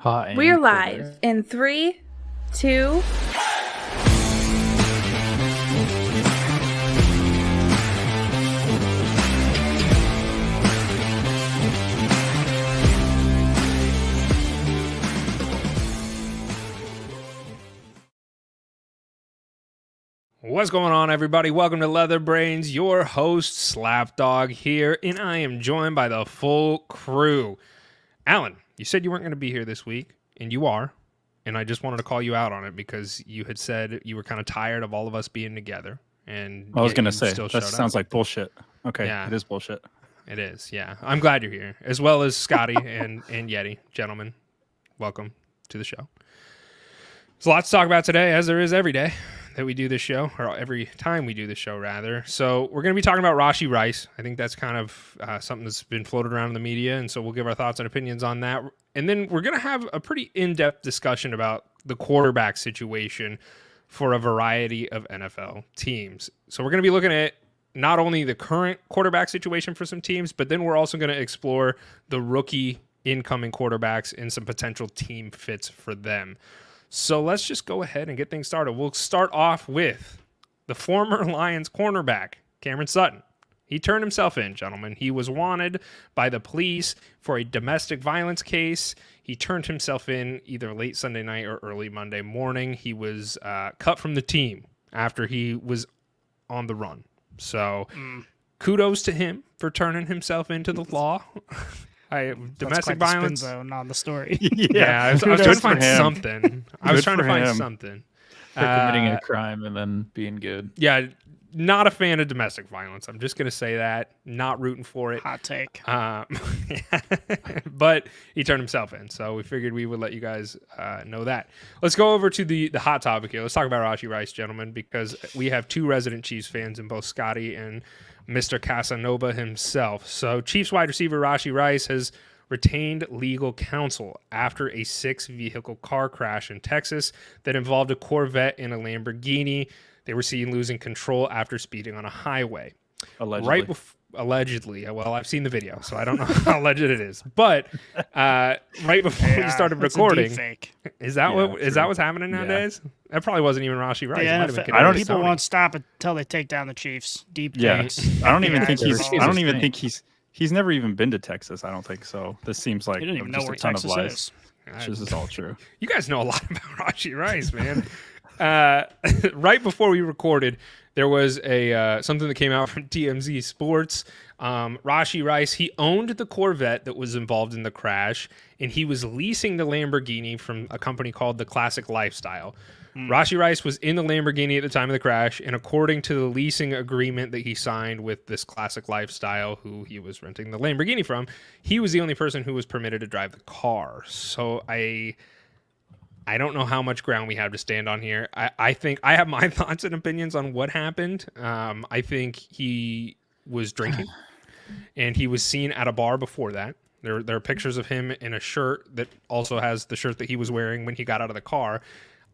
Hot and We're cold. live in 3, 2. What's going on, everybody? Welcome to LeatherBrainz, your host, Slapdog here, and I am joined by the full crew. Alan, you said you weren't going to be here this week, and you are, and I just wanted to call you out on it because you had said you were kind of tired of all of us being together. And I was going to say, that sounds like bullshit. Okay, yeah, it is bullshit. It is, yeah. I'm glad you're here, as well as Scotty and Yeti. Gentlemen, welcome to the show. There's a lot to talk about today, as there is every day that we do this show, or every time we do this show, rather. So we're going to be talking about Rashee Rice. I think that's kind of something that's been floated around in the media, and so we'll give our thoughts and opinions on that. And then we're going to have a pretty in-depth discussion about the quarterback situation for a variety of NFL teams. So we're going to be looking at not only the current quarterback situation for some teams, but then we're also going to explore the rookie incoming quarterbacks and some potential team fits for them. So let's just go ahead and get things started. We'll start off with the former Lions cornerback, Cameron Sutton. He turned himself in, gentlemen. He was wanted by the police for a domestic violence case. He turned himself in either late Sunday night or early Monday morning. He was cut from the team after he was on the run. So kudos to him for turning himself into the law. Domestic violence zone on the story. Yeah, I was trying to find something. I was trying to find something. For committing a crime and then being good. Yeah, not a fan of domestic violence. I'm just going to say that. Not rooting for it. Hot take. But he turned himself in, so we figured we would let you guys know that. Let's go over to the hot topic here. Let's talk about Rashee Rice, gentlemen, because we have two resident Chiefs fans in both Scotty and Mr. Casanova himself. So Chiefs wide receiver Rashee Rice has retained legal counsel after a 6-vehicle car crash in Texas that involved a Corvette and a Lamborghini. They were seen losing control after speeding on a highway. Allegedly. Allegedly. Well, I've seen the video, so I don't know how alleged it is. But right before we started recording, is that what's happening nowadays? Yeah. That probably wasn't even Rashee Rice. People won't stop until they take down the Chiefs. Deep fakes. I don't even think he's never even been to Texas. I don't think so. This seems like you don't even know where a ton Texas of lies. is. This is all true. You guys know a lot about Rashee Rice, man. Right before we recorded, there was something that came out from TMZ Sports. Rashee Rice, he owned the Corvette that was involved in the crash, and he was leasing the Lamborghini from a company called the Classic Lifestyle. Rashee Rice was in the Lamborghini at the time of the crash, and according to the leasing agreement that he signed with this Classic Lifestyle, who he was renting the Lamborghini from, he was the only person who was permitted to drive the car. So I don't know how much ground we have to stand on here. I think I have my thoughts and opinions on what happened. I think he was drinking, and he was seen at a bar before that. There are pictures of him in a shirt that also has the shirt that he was wearing when he got out of the car.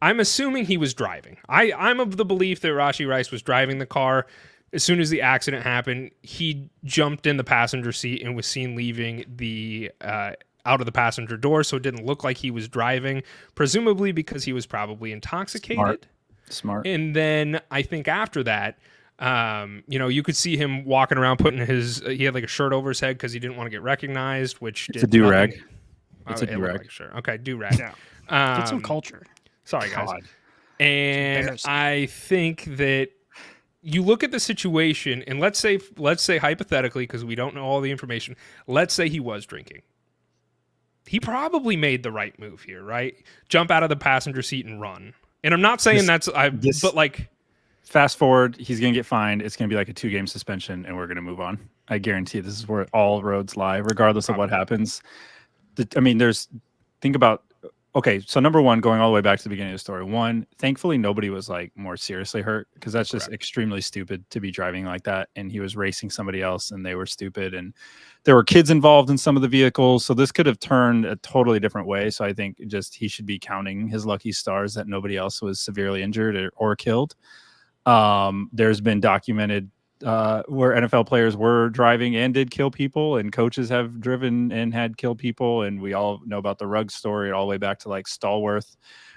I'm assuming he was driving. I'm of the belief that Rashee Rice was driving the car. As soon as the accident happened, he jumped in the passenger seat and was seen leaving the out of the passenger door, so it didn't look like he was driving, presumably because he was probably intoxicated. Smart. And then I think after that, you could see him walking around putting he had like a shirt over his head because he didn't want to get recognized, which it's a do-rag. It's a do-rag. Like, sure. Okay, do-rag. Yeah. Get some culture. Sorry, guys. God. And I think that you look at the situation, and let's say hypothetically, because we don't know all the information, let's say he was drinking. He probably made the right move here, right? Jump out of the passenger seat and run. And I'm not saying but like, fast forward, he's going to get fined. It's going to be like a 2-game suspension, and we're going to move on. I guarantee this is where all roads lie, regardless of what happens. Think about, okay, so number one, going all the way back to the beginning of the story. One, thankfully, nobody was like more seriously hurt, because that's just extremely stupid to be driving like that. And he was racing somebody else, and they were stupid. And there were kids involved in some of the vehicles, so this could have turned a totally different way. So I think he should be counting his lucky stars that nobody else was severely injured or killed. There's been documented where NFL players were driving and did kill people, and coaches have driven and had killed people, and we all know about the Ruggs story all the way back to like Stallworth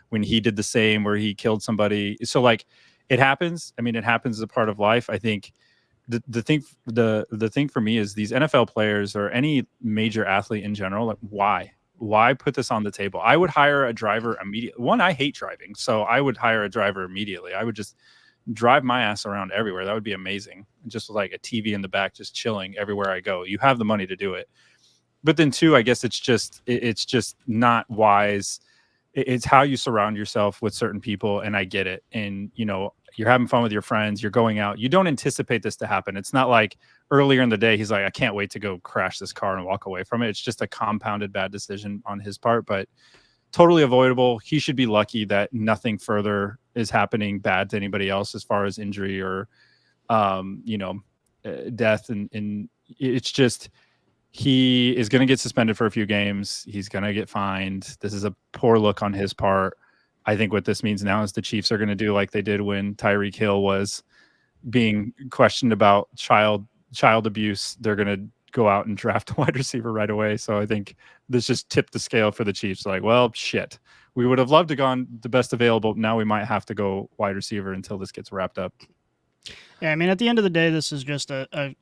when he did the same, where he killed somebody. So like it happens. I mean, it happens as a part of life. I think the thing for me is these NFL players or any major athlete in general, like why put this on the table? I would hire a driver immediately. One, I hate driving, so I would hire a driver immediately. I would just drive my ass around everywhere. That would be amazing. Just like a TV in the back, just chilling everywhere I go. You have the money to do it. But then two, I guess it's just not wise. It's how you surround yourself with certain people, and I get it. And you know, you're having fun with your friends, you're going out, you don't anticipate this to happen. It's not like earlier in the day he's like, I can't wait to go crash this car and walk away from it. It's just a compounded bad decision on his part, but totally avoidable. He should be lucky that nothing further is happening bad to anybody else as far as injury or death. And it's just, he is going to get suspended for a few games. He's going to get fined. This is a poor look on his part. I think what this means now is the Chiefs are going to do like they did when Tyreek Hill was being questioned about child abuse. They're going to go out and draft a wide receiver right away. So I think this just tipped the scale for the Chiefs. Like, well, shit, we would have loved to gone the best available. Now we might have to go wide receiver until this gets wrapped up. Yeah, I mean, at the end of the day, this is just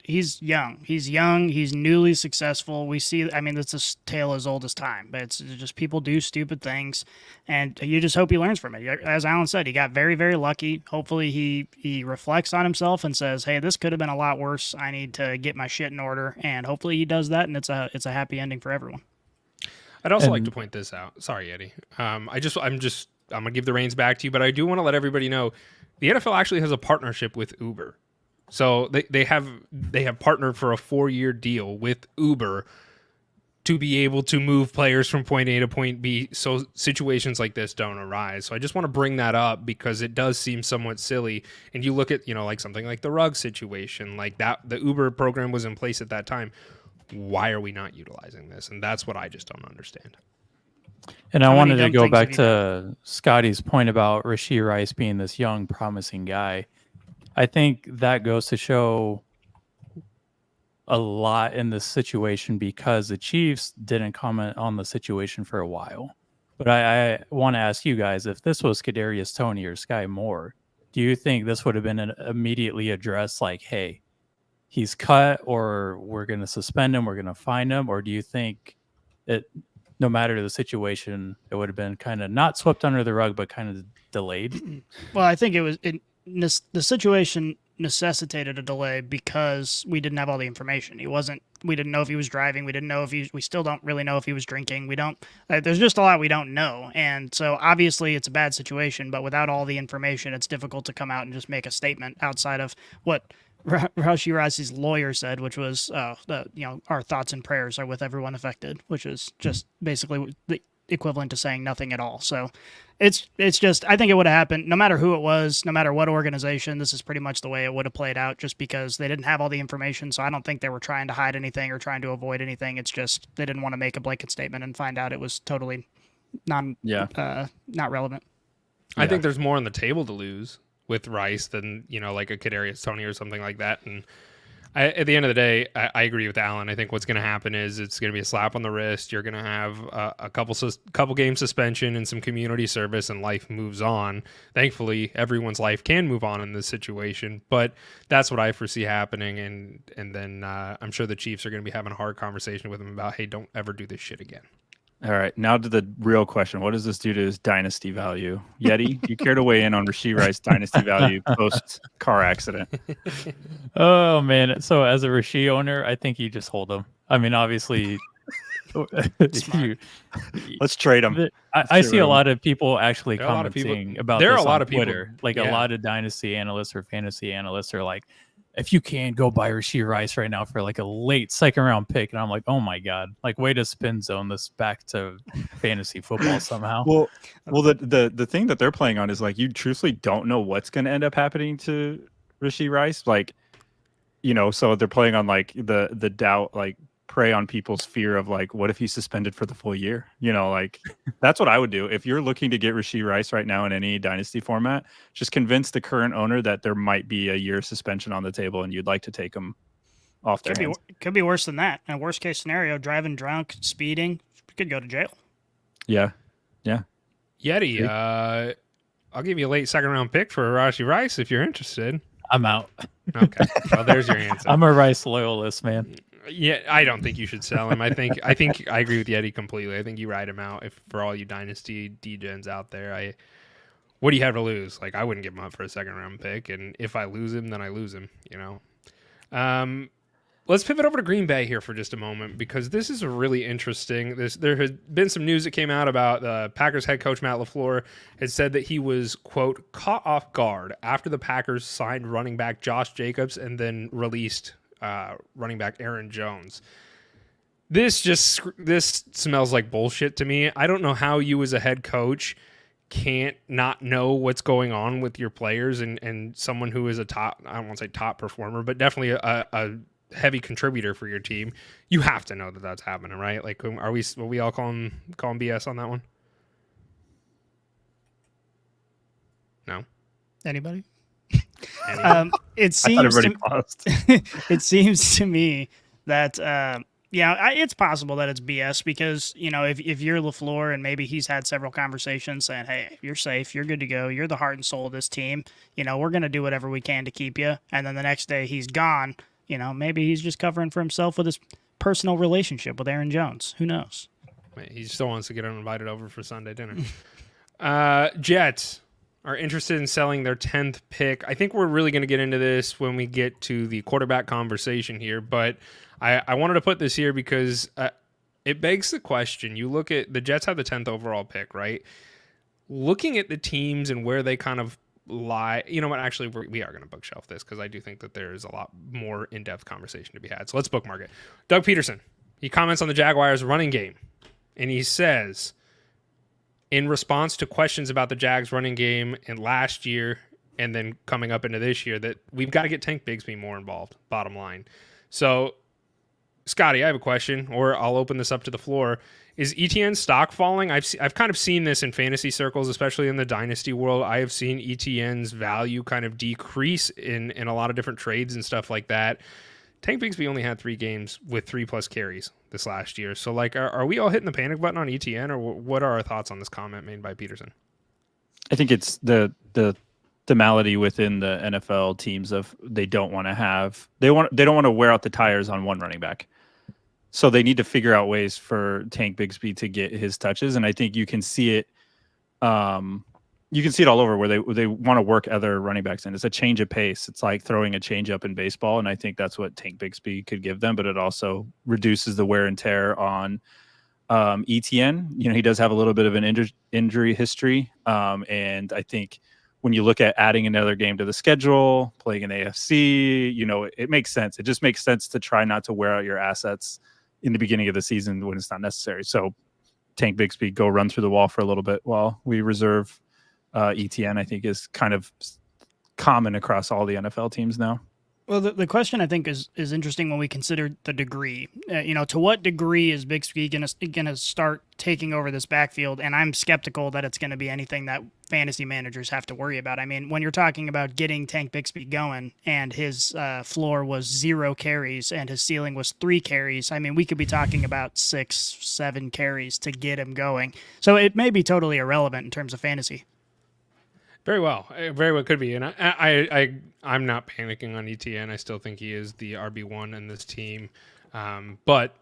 he's young. He's young. He's newly successful. We see, I mean, it's a tale as old as time, but it's just people do stupid things, and you just hope he learns from it. As Alan said, he got very, very lucky. Hopefully he reflects on himself and says, hey, this could have been a lot worse. I need to get my shit in order, and hopefully he does that, and it's a happy ending for everyone. I'd also like to point this out. Sorry, Eddie. I'm gonna give the reins back to you, but I do want to let everybody know the NFL actually has a partnership with Uber. So they have partnered for a 4-year deal with Uber to be able to move players from point A to point B so situations like this don't arise. So I just want to bring that up because it does seem somewhat silly. And you look at, like something like the Ruggs situation, like that, the Uber program was in place at that time. Why are we not utilizing this? And that's what I just don't understand. And I wanted to go back to Scotty's point about Rashee Rice being this young, promising guy. I think that goes to show a lot in this situation because the Chiefs didn't comment on the situation for a while. But I want to ask you guys, if this was Kadarius Toney or Sky Moore, do you think this would have been immediately addressed like, hey, he's cut or we're going to suspend him, we're going to fine him? Or do you think it, no matter the situation, it would have been kind of not swept under the rug, but kind of delayed? Well, I think the situation necessitated a delay because we didn't have all the information. We didn't know if he was driving. We didn't know we still don't really know if he was drinking. There's just a lot we don't know. And so obviously it's a bad situation, but without all the information, it's difficult to come out and just make a statement outside of what Rashee Rice's lawyer said, which was, our thoughts and prayers are with everyone affected, which is just basically the equivalent to saying nothing at all. So it's just, I think it would have happened no matter who it was, no matter what organization. This is pretty much the way it would have played out just because they didn't have all the information. So I don't think they were trying to hide anything or trying to avoid anything. It's just they didn't want to make a blanket statement and find out it was totally not relevant. I think there's more on the table to lose with Rice than, like a Kadarius Toney or something like that. And at the end of the day, I agree with Alan. I think what's going to happen is it's going to be a slap on the wrist. You're going to have a couple game suspension and some community service, and life moves on. Thankfully, everyone's life can move on in this situation, but that's what I foresee happening. And then I'm sure the Chiefs are going to be having a hard conversation with him about, hey, don't ever do this shit again. All right, now to the real question. What does this do to his dynasty value? Yeti, do you care to weigh in on Rashee Rice dynasty value post-car accident? Oh, man. So as a Rashee owner, I think you just hold him. I mean, obviously, let's trade him. I see a lot of people actually commenting about this on Twitter. Like a lot of dynasty analysts or fantasy analysts are like, if you can't go buy Rashee Rice right now for like a late second round pick. And I'm like, oh my God, like way to spin zone this back to fantasy football somehow. Well, the thing that they're playing on is like, you truthfully don't know what's going to end up happening to Rashee Rice. Like, so they're playing on like the doubt, like prey on people's fear of like, what if he's suspended for the full year? You know, like that's what I would do. If you're looking to get Rashee Rice right now in any dynasty format, just convince the current owner that there might be a year suspension on the table and you'd like to take him off their hands. Could be worse than that. In a worst case scenario, driving drunk, speeding, could go to jail. Yeah. Yeti, I'll give you a late second round pick for Rashee Rice if you're interested. I'm out. Okay. Well, there's your answer. I'm a Rice loyalist, man. Yeah, I don't think you should sell him. I think I agree with Yeti completely. I think you ride him out. If for all you dynasty degens out there, what do you have to lose? Like, I wouldn't give him up for a second round pick, and if I lose him, then I lose him. You know. Let's pivot over to Green Bay here for just a moment, because this is really interesting. There has been some news that came out about Packers head coach Matt LaFleur had said that he was, quote, caught off guard after the Packers signed running back Josh Jacobs and then released running back Aaron Jones. This smells like bullshit to me. I don't know how you as a head coach can't not know what's going on with your players and someone who is a top, I don't want to say top performer, but definitely a heavy contributor for your team. You have to know that that's happening, right? Like, will we all calling BS on that one? No. Anybody? It seems it seems to me that it's possible that it's BS, because if you're LaFleur and maybe he's had several conversations saying, hey, you're safe, you're good to go, you're the heart and soul of this team, we're going to do whatever we can to keep you, and then the next day he's gone. Maybe he's just covering for himself with his personal relationship with Aaron Jones. Who knows? He still wants to get uninvited over for Sunday dinner. Jets are interested in selling their 10th pick. I think we're really going to get into this when we get to the quarterback conversation here, but I wanted to put this here because it begs the question. You look at the Jets have the 10th overall pick, right? Looking at the teams and where they kind of lie, you know what, actually we are going to bookshelf this because I do think that there is a lot more in-depth conversation to be had. So let's bookmark it. Doug Peterson, he comments on the Jaguars running game, and he says, in response to questions about the Jags running game in last year and then coming up into this year, that we've got to get Tank Bigsby more involved, bottom line. So, Scotty, I have a question, or I'll open this up to the floor. Is ETN's stock falling? I've kind of seen this in fantasy circles, especially in the dynasty world. I have seen ETN's value kind of decrease in a lot of different trades and stuff like that. Tank Bigsby only had 3 games with 3+ carries this last year. So, like, are we all hitting the panic button on ETN, or what are our thoughts on this comment made by Peterson? I think it's the malady within the NFL teams of they don't want to wear out the tires on one running back. So they need to figure out ways for Tank Bigsby to get his touches, and I think you can see it. You can see it all over where they want to work other running backs in. It's a change of pace. It's like throwing a change up in baseball, and I think that's what Tank Bigsby could give them. But it also reduces the wear and tear on ETN. He does have a little bit of an injury history, and I think when you look at adding another game to the schedule, playing an AFC, it makes sense. It just makes sense to try not to wear out your assets in the beginning of the season when it's not necessary. So Tank Bigsby, go run through the wall for a little bit while we reserve ETN, I think is kind of common across all the NFL teams now. Well, the question I think is interesting when we consider the degree. To what degree is Bigsby going to start taking over this backfield? And I'm skeptical that it's going to be anything that fantasy managers have to worry about. I mean, when you're talking about getting Tank Bigsby going and his floor was 0 carries and his ceiling was 3 carries, I mean, we could be talking about 6-7 carries to get him going. So it may be totally irrelevant in terms of fantasy. Very well could be, and I'm not panicking on ETN. I still think he is the RB1 in this team, but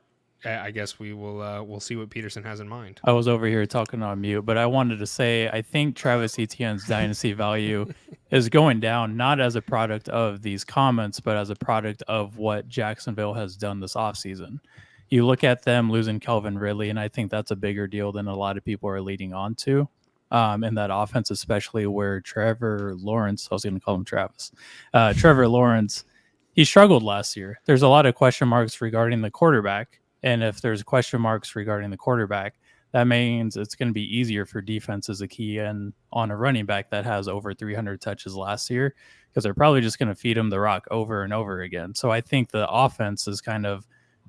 I guess we'll see what Peterson has in mind. I was over here talking on mute, but I wanted to say I think Travis Etienne's dynasty value is going down, not as a product of these comments, but as a product of what Jacksonville has done this offseason. You look at them losing Calvin Ridley, and I think that's a bigger deal than a lot of people are leading on to. In that offense, especially where Trevor Lawrence, I was going to call him Travis, Trevor Lawrence, he struggled last year. There's a lot of question marks regarding the quarterback. And if there's question marks regarding the quarterback, that means it's going to be easier for defenses to key in on a running back that has over 300 touches last year, because they're probably just going to feed him the rock over and over again. So I think the offense is kind of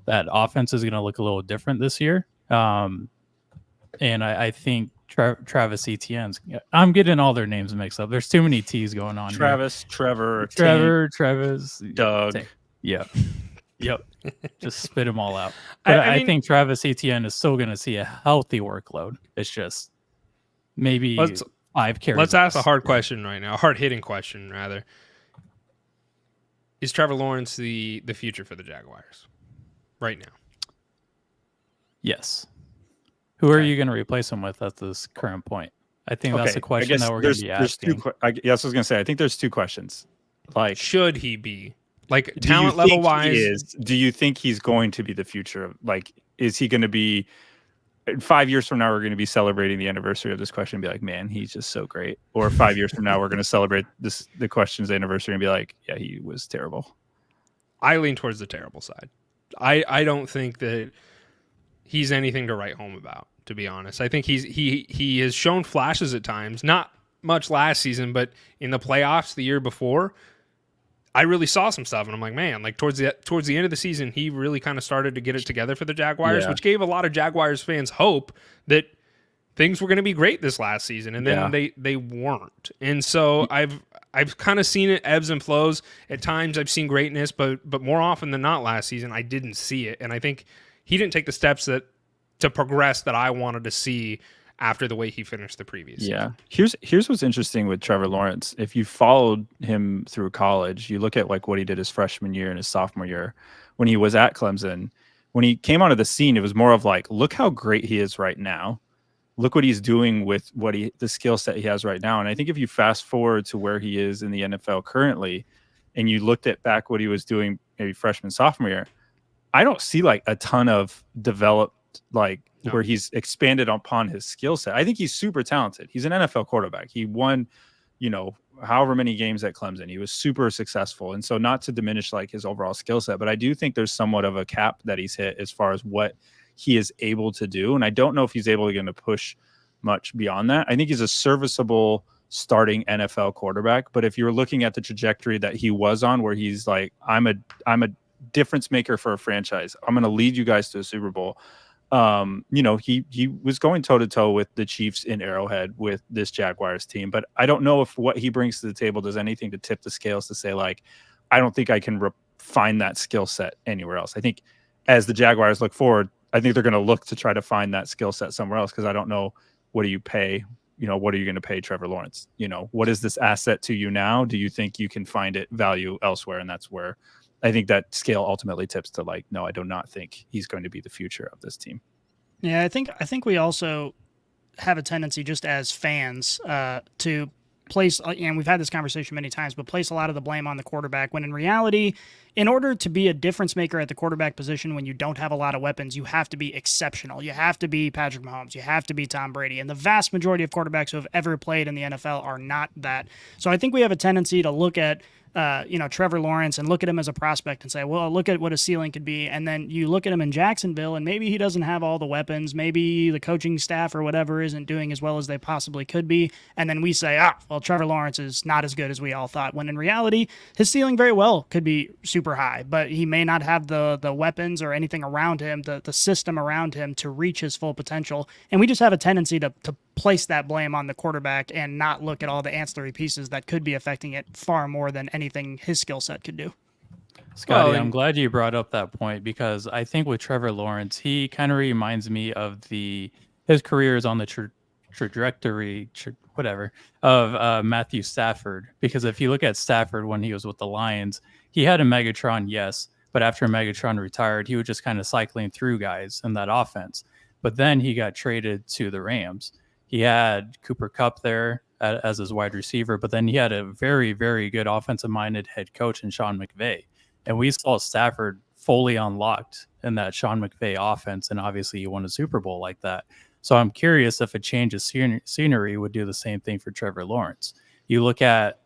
that offense is going to look a little different this year. And I think Travis Etienne's. I'm getting all their names mixed up. There's too many T's going on. Travis, Trevor, Travis, Doug. Yep. Just spit them all out. But I think Travis Etienne is still going to see a healthy workload. It's just maybe 5 carries. Let's ask a hard question right now, a hard-hitting question, rather. Is Trevor Lawrence the future for the Jaguars right now? Yes. Who are you going to replace him with at this current point? I think that's the question that we're going to be asking. Yes, I was going to say, I think there's 2 questions. Like, should he be? Like, talent level wise, do you think he's going to be the future of, like, is he going to be 5 years from now? We're going to be celebrating the anniversary of this question and be like, man, he's just so great. Or 5 years from now, we're going to celebrate the question's anniversary and be like, yeah, he was terrible. I lean towards the terrible side. I don't think that he's anything to write home about, to be honest. I think he has shown flashes at times, not much last season, but in the playoffs the year before, I really saw some stuff, and I'm like, man, like towards the end of the season, he really kind of started to get it together for the Jaguars, which gave a lot of Jaguars fans hope that things were going to be great this last season, and then they weren't. And so I've kind of seen it ebbs and flows. At times, I've seen greatness, but more often than not, last season I didn't see it, and I think he didn't take the steps to progress that I wanted to see after the way he finished the previous season. Here's what's interesting with Trevor Lawrence. If you followed him through college, you look at like what he did his freshman year and his sophomore year when he was at Clemson. When he came onto the scene, it was more of like, look how great he is right now. Look what he's doing with the skill set he has right now. And I think if you fast forward to where he is in the NFL currently, and you looked at back what he was doing maybe freshman, sophomore year, I don't see like a ton of developed where he's expanded upon his skill set. I think he's super talented. He's an NFL quarterback. He won, however many games at Clemson. He was super successful. And so not to diminish like his overall skill set, but I do think there's somewhat of a cap that he's hit as far as what he is able to do. And I don't know if he's able to push much beyond that. I think he's a serviceable starting NFL quarterback. But if you're looking at the trajectory that he was on, where he's like, I'm a difference maker for a franchise. I'm going to lead you guys to a Super Bowl. He was going toe to toe with the Chiefs in Arrowhead with this Jaguars team, but I don't know if what he brings to the table does anything to tip the scales to say like, I don't think I can find that skill set anywhere else. I think as the Jaguars look forward, I think they're going to look to try to find that skill set somewhere else. Cause I don't know, what do you pay? What are you going to pay Trevor Lawrence? What is this asset to you now? Do you think you can find it value elsewhere? And that's where I think that scale ultimately tips to like, no, I do not think he's going to be the future of this team. Yeah, I think we also have a tendency just as fans to place, and we've had this conversation many times, but place a lot of the blame on the quarterback when in reality, in order to be a difference maker at the quarterback position when you don't have a lot of weapons, you have to be exceptional. You have to be Patrick Mahomes. You have to be Tom Brady. And the vast majority of quarterbacks who have ever played in the NFL are not that. So I think we have a tendency to look at Trevor Lawrence and look at him as a prospect and say, well, look at what his ceiling could be. And then you look at him in Jacksonville and maybe he doesn't have all the weapons. Maybe the coaching staff or whatever isn't doing as well as they possibly could be. And then we say, well, Trevor Lawrence is not as good as we all thought. When in reality, his ceiling very well could be super high, but he may not have the weapons or anything around him, the system around him to reach his full potential. And we just have a tendency to place that blame on the quarterback and not look at all the ancillary pieces that could be affecting it far more than anything his skill set could do. Scotty, I'm glad you brought up that point because I think with Trevor Lawrence, he kind of reminds me of his career is on the trajectory, of Matthew Stafford. Because if you look at Stafford when he was with the Lions, he had a Megatron, yes, but after Megatron retired, he was just kind of cycling through guys in that offense. But then he got traded to the Rams. He had Cooper Kupp there as his wide receiver, but then he had a very, very good offensive-minded head coach in Sean McVay. And we saw Stafford fully unlocked in that Sean McVay offense, and obviously he won a Super Bowl like that. So I'm curious if a change of scenery would do the same thing for Trevor Lawrence. You look at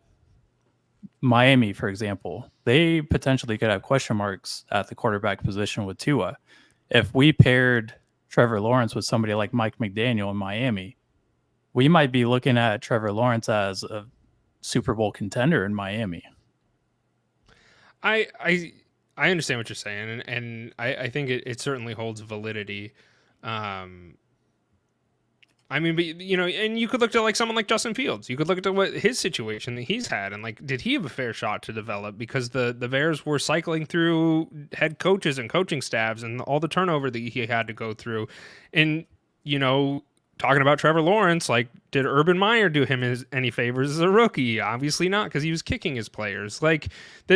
Miami, for example. They potentially could have question marks at the quarterback position with Tua. If we paired Trevor Lawrence with somebody like Mike McDaniel in Miami, we might be looking at Trevor Lawrence as a Super Bowl contender in Miami. I I understand what you're saying, and I think it certainly holds validity. I mean, but, you know, and you could look at like someone like Justin Fields. You could look at what his situation that he's had, and like, did he have a fair shot to develop? Because the Bears were cycling through head coaches and coaching staffs, and all the turnover that he had to go through. And, you know, talking about Trevor Lawrence, like, did Urban Meyer do him any favors as a rookie? Obviously not, because he was kicking his players. Like,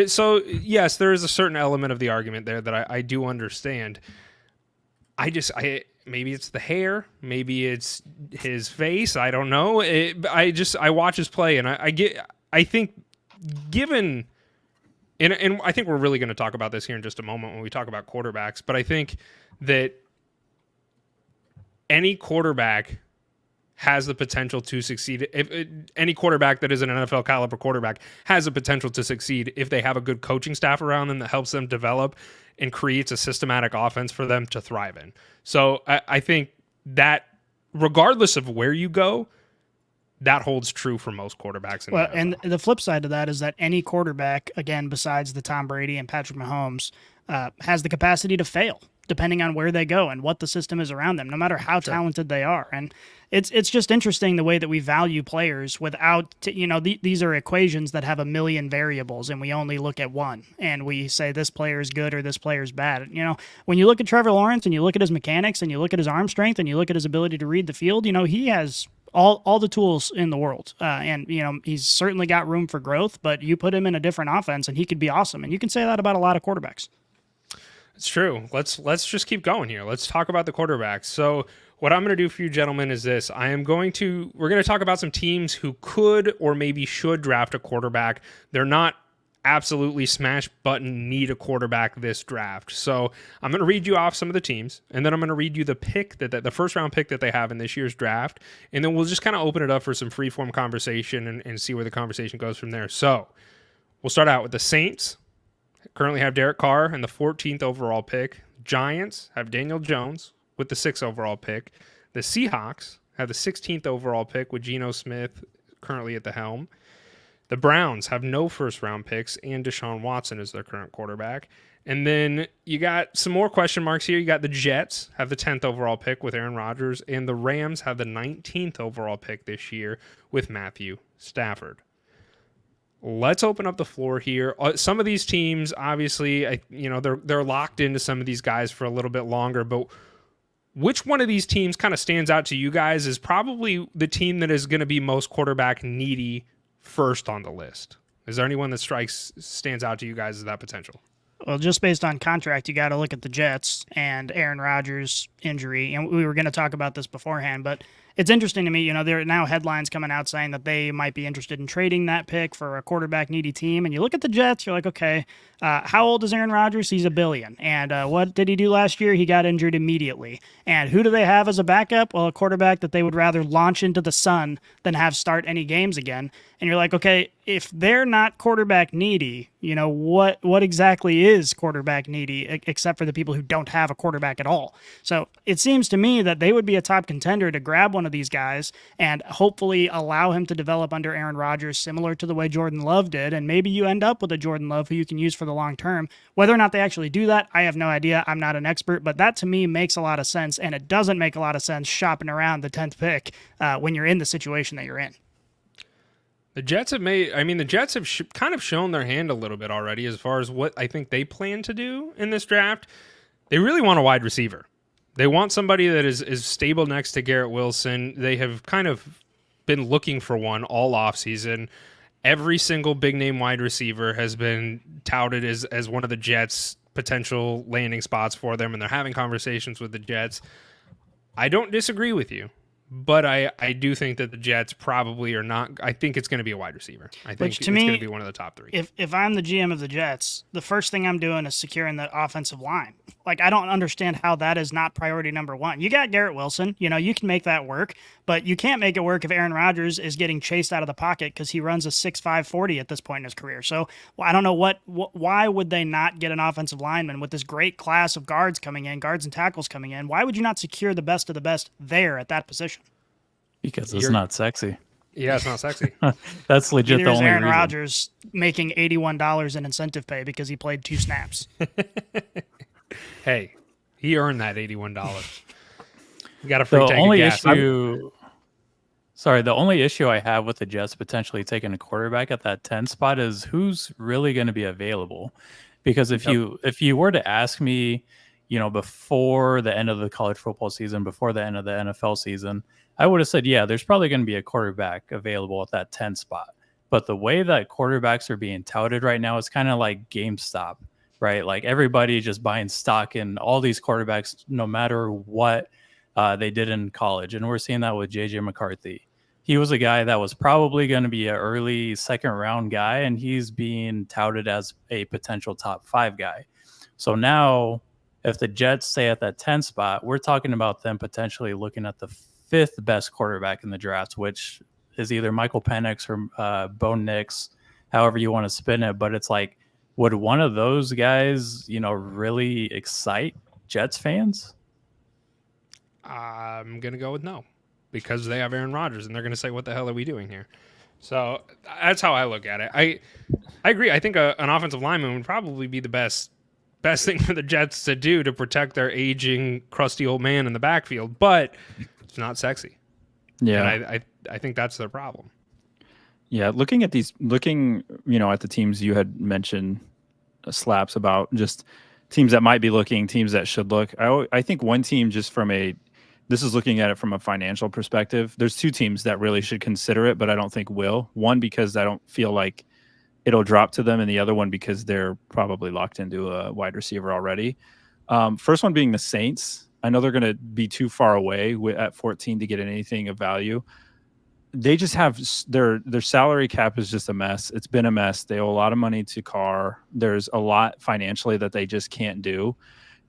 so yes, there is a certain element of the argument there that I do understand. Maybe it's the hair, maybe it's his face. I don't know. I watch his play, and I think given, and I think we're really going to talk about this here in just a moment when we talk about quarterbacks. But I think that any quarterback has the potential to succeed. If any quarterback that is an NFL caliber quarterback has the potential to succeed if they have a good coaching staff around them that helps them develop and creates a systematic offense for them to thrive in. So I think that regardless of where you go, that holds true for most quarterbacks. In the NFL. And the flip side of that is that any quarterback, again, besides the Tom Brady and Patrick Mahomes, has the capacity to fail, depending on where they go and what the system is around them, no matter how talented they are. And it's just interesting the way that we value players without, these are equations that have a million variables, and we only look at one, and we say this player is good or this player is bad. You know, when you look at Trevor Lawrence and you look at his mechanics and you look at his arm strength and you look at his ability to read the field, he has all the tools in the world. And he's certainly got room for growth, but you put him in a different offense and he could be awesome. And you can say that about a lot of quarterbacks. It's true. Let's just keep going here. Let's talk about the quarterbacks. So what I'm going to do for you gentlemen is this. We're going to talk about some teams who could or maybe should draft a quarterback. They're not absolutely smash button need a quarterback this draft. So I'm going to read you off some of the teams, and then I'm going to read you the pick the first round pick that they have in this year's draft. And then we'll just kind of open it up for some freeform conversation and see where the conversation goes from there. So we'll start out with the Saints. Currently have Derek Carr and the 14th overall pick. Giants have Daniel Jones with the 6th overall pick. The Seahawks have the 16th overall pick with Geno Smith currently at the helm. The Browns have no first-round picks, and Deshaun Watson is their current quarterback. And then you got some more question marks here. You got the Jets have the 10th overall pick with Aaron Rodgers, and the Rams have the 19th overall pick this year with Matthew Stafford. Let's open up the floor here. Some of these teams, obviously, they're locked into some of these guys for a little bit longer, but which one of these teams kind of stands out to you guys is probably the team that is going to be most quarterback needy first on the list? Is there anyone that stands out to you guys as that potential? Well, just based on contract, you got to look at the Jets and Aaron Rodgers' injury. And we were going to talk about this beforehand, but it's interesting to me, there are now headlines coming out saying that they might be interested in trading that pick for a quarterback needy team. And you look at the Jets, you're like, okay, how old is Aaron Rodgers? He's $1 billion. And what did he do last year? He got injured immediately. And who do they have as a backup? Well, a quarterback that they would rather launch into the sun than have start any games again. And you're like, okay, if they're not quarterback needy, what exactly is quarterback needy except for the people who don't have a quarterback at all? So it seems to me that they would be a top contender to grab one of these guys and hopefully allow him to develop under Aaron Rodgers, similar to the way Jordan Love did. And maybe you end up with a Jordan Love who you can use for the long term. Whether or not they actually do that, I have no idea. I'm not an expert, but that to me makes a lot of sense. And it doesn't make a lot of sense shopping around the 10th pick when you're in the situation that you're in. The Jets have kind of shown their hand a little bit already as far as what I think they plan to do in this draft. They really want a wide receiver. They want somebody that is stable next to Garrett Wilson. They have kind of been looking for one all offseason. Every single big-name wide receiver has been touted as one of the Jets' potential landing spots for them, and they're having conversations with the Jets. I don't disagree with you. But I do think that the Jets probably are not. I think it's going to be a wide receiver. I think it's going to be one of the top three. If I'm the GM of the Jets, the first thing I'm doing is securing the offensive line. Like, I don't understand how that is not priority number one. You got Garrett Wilson. You can make that work. But you can't make it work if Aaron Rodgers is getting chased out of the pocket because he runs a 6'5" 40 at this point in his career. So I don't know why would they not get an offensive lineman with this great class of guards and tackles coming in? Why would you not secure the best of the best there at that position? Because it's not sexy. Yeah, it's not sexy. That's legit Neither the is only Aaron reason. Rodgers making $81 in incentive pay because he played 2 snaps. Hey, he earned that $81. You got a The free tank only of gas. the only issue I have with the Jets potentially taking a quarterback at that 10 spot is who's really going to be available. Because if you were to ask me, before the end of the college football season, before the end of the NFL season, I would have said, yeah, there's probably going to be a quarterback available at that 10 spot. But the way that quarterbacks are being touted right now, it's kind of like GameStop, right? Like everybody just buying stock in all these quarterbacks, no matter what they did in college. And we're seeing that with JJ McCarthy. He was a guy that was probably going to be an early second round guy, and he's being touted as a potential top 5 guy. So now if the Jets stay at that 10 spot, we're talking about them potentially looking at the 5th best quarterback in the draft, which is either Michael Penix or Bo Nix, however you want to spin it. But it's like, would one of those guys, really excite Jets fans? I'm going to go with no, because they have Aaron Rodgers, and they're going to say, what the hell are we doing here? So that's how I look at it. I agree. I think an offensive lineman would probably be the best thing for the Jets to do to protect their aging, crusty old man in the backfield, but it's not sexy. Yeah. And I think that's their problem. Yeah, looking at the teams you had mentioned, slaps about just teams that might be looking, teams that should look. I think one team, just this is looking at it from a financial perspective. There's 2 teams that really should consider it, but I don't think will. One, because I don't feel like it'll drop to them, and the other one because they're probably locked into a wide receiver already. First one being the Saints. I know they're going to be too far away at 14 to get anything of value. They just have their salary cap is just a mess. It's been a mess. They owe a lot of money to Carr. There's a lot financially that they just can't do.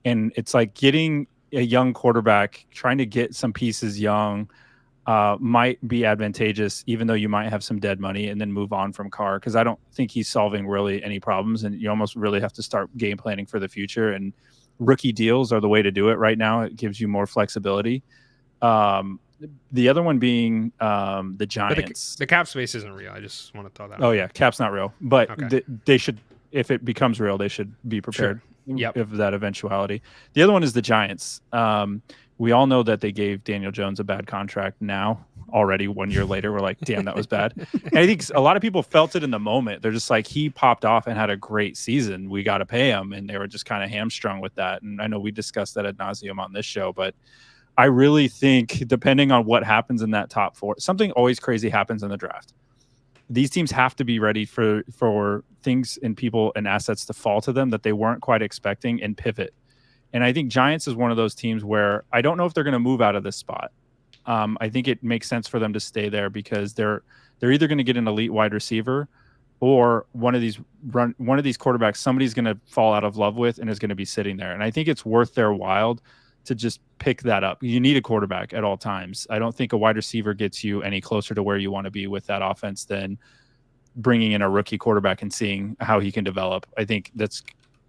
And it's like getting a young quarterback, trying to get some pieces young, might be advantageous, even though you might have some dead money, and then move on from Carr, because I don't think he's solving really any problems, and you almost really have to start game planning for the future. And rookie deals are the way to do it right now. It gives you more flexibility. The other one being the Giants. The cap space isn't real. I just want to throw that. Oh yeah, cap's not real, but they should, if it becomes real, they should be prepared. Sure. Yep. If that eventuality. The other one is the Giants. We all know that they gave Daniel Jones a bad contract now already. 1 year later, we're like, damn, that was bad. And I think a lot of people felt it in the moment. They're just like, he popped off and had a great season. We got to pay him. And they were just kind of hamstrung with that. And I know we discussed that ad nauseum on this show, but I really think depending on what happens in that top 4, something always crazy happens in the draft. These teams have to be ready for things and people and assets to fall to them that they weren't quite expecting and pivot. And I think Giants is one of those teams where I don't know if they're going to move out of this spot. I think it makes sense for them to stay there because they're either going to get an elite wide receiver or one of these quarterbacks somebody's going to fall out of love with and is going to be sitting there. And I think it's worth their while to just pick that up. You need a quarterback at all times. I don't think a wide receiver gets you any closer to where you want to be with that offense than bringing in a rookie quarterback and seeing how he can develop. I think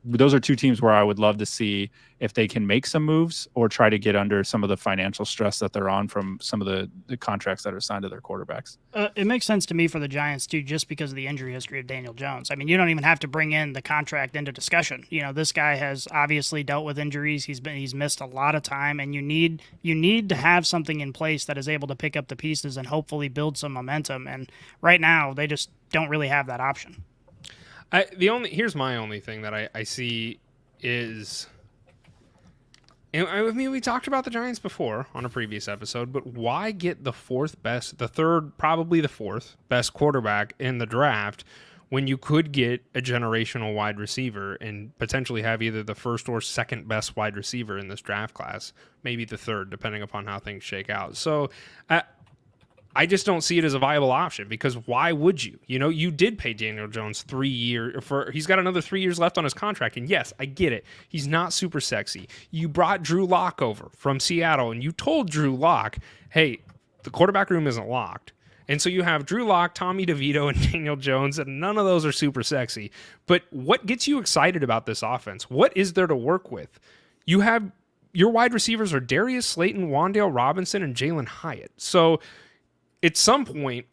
those are 2 teams where I would love to see if they can make some moves or try to get under some of the financial stress that they're on from some of the contracts that are signed to their quarterbacks. It makes sense to me for the Giants, too, just because of the injury history of Daniel Jones. I mean, you don't even have to bring in the contract into discussion. This guy has obviously dealt with injuries. He's missed a lot of time, and you need to have something in place that is able to pick up the pieces and hopefully build some momentum. And right now, they just don't really have that option. Here's my only thing that I see is, I mean, we talked about the Giants before on a previous episode, but why get probably the fourth best quarterback in the draft when you could get a generational wide receiver and potentially have either the first or second best wide receiver in this draft class, maybe the third, depending upon how things shake out. So I just don't see it as a viable option, because why would you? You did pay Daniel Jones 3 years he's got another 3 years left on his contract. And yes, I get it. He's not super sexy. You brought Drew Lock over from Seattle and you told Drew Lock, hey, the quarterback room isn't locked. And so you have Drew Lock, Tommy DeVito, and Daniel Jones, and none of those are super sexy. But what gets you excited about this offense? What is there to work with? You have your wide receivers are Darius Slayton, Wan'Dale Robinson, and Jalen Hyatt. So at some point,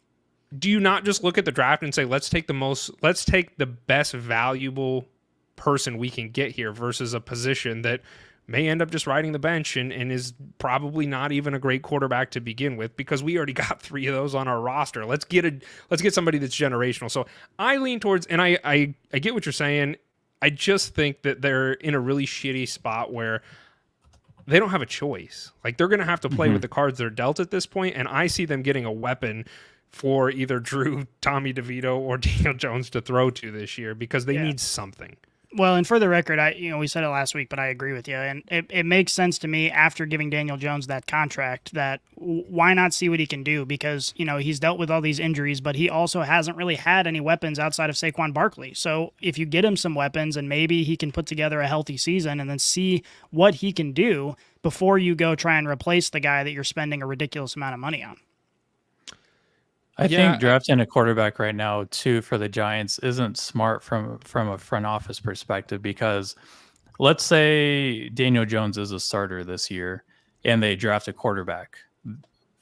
do you not just look at the draft and say, let's take the best valuable person we can get here versus a position that may end up just riding the bench and is probably not even a great quarterback to begin with, because we already got 3 of those on our roster. Let's get somebody that's generational. So I lean towards, and I get what you're saying. I just think that they're in a really shitty spot where they don't have a choice. Like, they're going to have to play with the cards they're dealt at this point, and I see them getting a weapon for either Drew, Tommy DeVito, or Daniel Jones to throw to this year, because they need something. Well, and for the record, we said it last week, but I agree with you. And it makes sense to me after giving Daniel Jones that contract that why not see what he can do? Because, he's dealt with all these injuries, but he also hasn't really had any weapons outside of Saquon Barkley. So if you get him some weapons and maybe he can put together a healthy season and then see what he can do before you go try and replace the guy that you're spending a ridiculous amount of money on. I think drafting a quarterback right now, too, for the Giants isn't smart from a front office perspective, because let's say Daniel Jones is a starter this year and they draft a quarterback.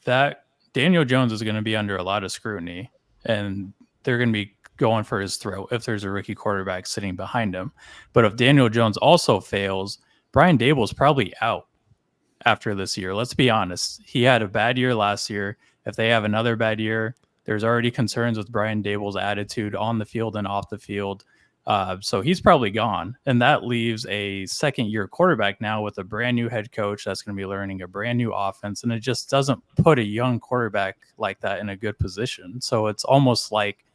That Daniel Jones is going to be under a lot of scrutiny, and they're going to be going for his throat if there's a rookie quarterback sitting behind him. But if Daniel Jones also fails, Brian Dable's probably out after this year. Let's be honest. He had a bad year last year. If they have another bad year, there's already concerns with Brian Dable's attitude on the field and off the field. So he's probably gone. And that leaves a second-year quarterback now with a brand-new head coach that's going to be learning a brand-new offense. And it just doesn't put a young quarterback like that in a good position. So it's almost like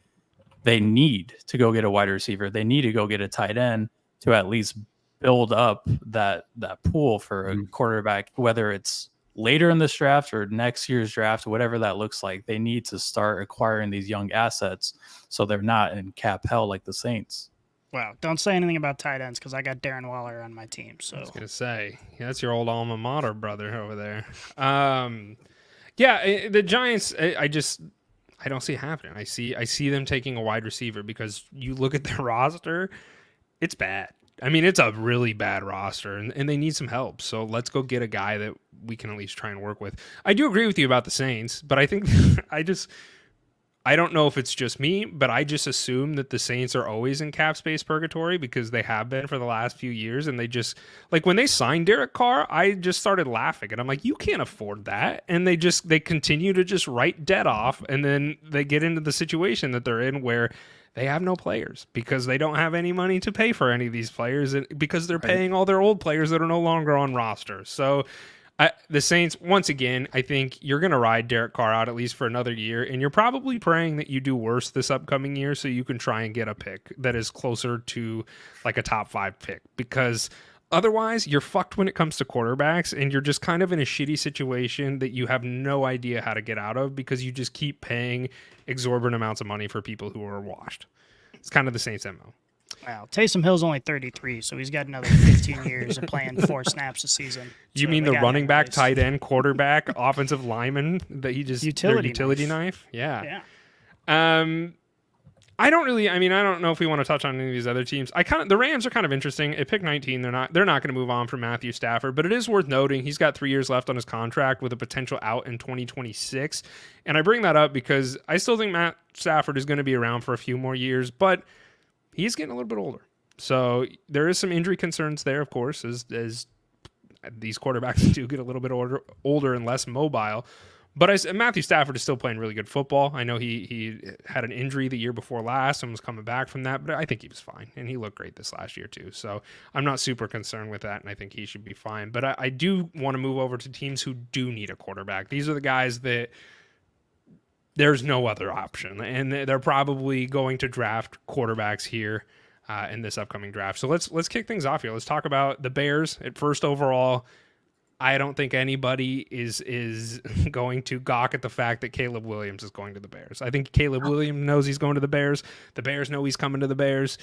they need to go get a wide receiver. They need to go get a tight end to at least build up that pool for a quarterback, whether it's later in this draft or next year's draft, whatever that looks like. They need to start acquiring these young assets so they're not in cap hell like the Saints. Wow, don't say anything about tight ends, because I got Darren Waller on my team. So I was gonna say, that's your old alma mater, brother, over there. The Giants, I don't see it happening. I see them taking a wide receiver, because you look at their roster, it's bad. I mean, it's a really bad roster, and they need some help. So let's go get a guy that we can at least try and work with. I do agree with you about the Saints, but I think I don't know if it's just me, but I just assume that the Saints are always in cap space purgatory, because they have been for the last few years. And they just, like, when they signed Derek Carr, I just started laughing, and I'm like, you can't afford that. And they continue to just write debt off. And then they get into the situation that they're in where they have no players, because they don't have any money to pay for any of these players, and because they're paying all their old players that are no longer on roster. So the Saints, once again, I think you're going to ride Derek Carr out at least for another year, and you're probably praying that you do worse this upcoming year so you can try and get a pick that is closer to like a top 5 pick, because otherwise you're fucked when it comes to quarterbacks, and you're just kind of in a shitty situation that you have no idea how to get out of, because you just keep paying exorbitant amounts of money for people who are washed. It's kind of the Saints MO. Wow, Taysom Hill's only 33, so he's got another 15 years of playing 4 snaps a season. You mean the running back, tight end, quarterback, offensive lineman that he just utility knife? Yeah. I don't know if we want to touch on any of these other teams. The Rams are kind of interesting. At pick 19, they're not going to move on from Matthew Stafford, but it is worth noting he's got 3 years left on his contract with a potential out in 2026. And I bring that up because I still think Matt Stafford is going to be around for a few more years, but he's getting a little bit older. So there is some injury concerns there, of course, as these quarterbacks do get a little bit older and less mobile. But Matthew Stafford is still playing really good football. I know he had an injury the year before last and was coming back from that, but I think he was fine, and he looked great this last year too. So I'm not super concerned with that, and I think he should be fine. But I do want to move over to teams who do need a quarterback. These are the guys that there's no other option, and they're probably going to draft quarterbacks here in this upcoming draft. So let's kick things off here. Let's talk about the Bears at first overall. I don't think anybody is going to gawk at the fact that Caleb Williams is going to the Bears. I think Caleb Williams knows he's going to the Bears. The Bears know he's coming to the Bears.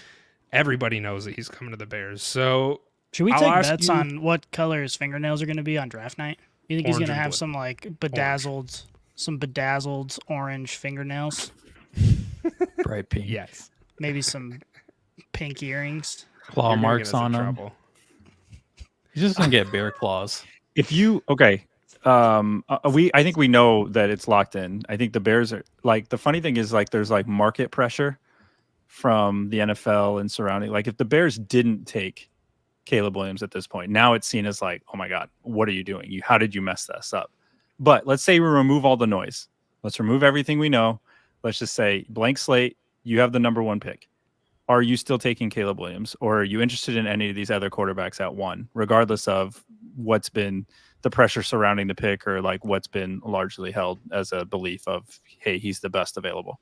Everybody knows that he's coming to the Bears. So should we take bets on what color his fingernails are going to be on draft night? You think he's going to have some like bedazzled orange fingernails? Bright pink. Yes. Maybe some pink earrings. Claw marks on them. He's just going to get bear claws. I think we know that it's locked in. I think the Bears are like, the funny thing is like there's like market pressure from the NFL and surrounding. Like if the Bears didn't take Caleb Williams at this point, now it's seen as like, oh my God, what are you doing? How did you mess this up? But let's say we remove all the noise. Let's remove everything we know. Let's just say blank slate. You have the number 1 pick. Are you still taking Caleb Williams, or are you interested in any of these other quarterbacks at 1, regardless of what's been the pressure surrounding the pick, or like what's been largely held as a belief of, hey, he's the best available?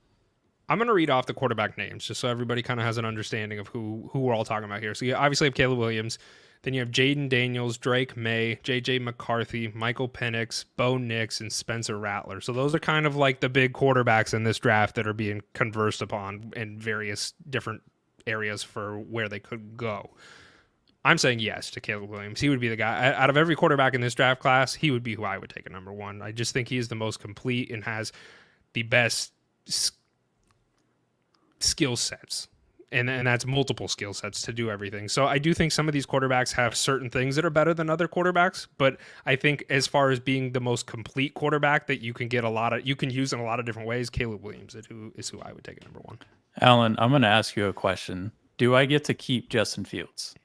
I'm going to read off the quarterback names just so everybody kind of has an understanding of who we're all talking about here. So you obviously have Caleb Williams. Then you have Jayden Daniels, Drake May, J.J. McCarthy, Michael Penix, Bo Nix, and Spencer Rattler. So those are kind of like the big quarterbacks in this draft that are being conversed upon in various different areas for where they could go. I'm saying yes to Caleb Williams. He would be the guy. Out of every quarterback in this draft class, he would be who I would take at number 1. I just think he is the most complete and has the best skill sets. And that's multiple skill sets to do everything. So I do think some of these quarterbacks have certain things that are better than other quarterbacks. But I think as far as being the most complete quarterback that you can get you can use in a lot of different ways, Caleb Williams is who I would take at number 1. Alan, I'm going to ask you a question. Do I get to keep Justin Fields?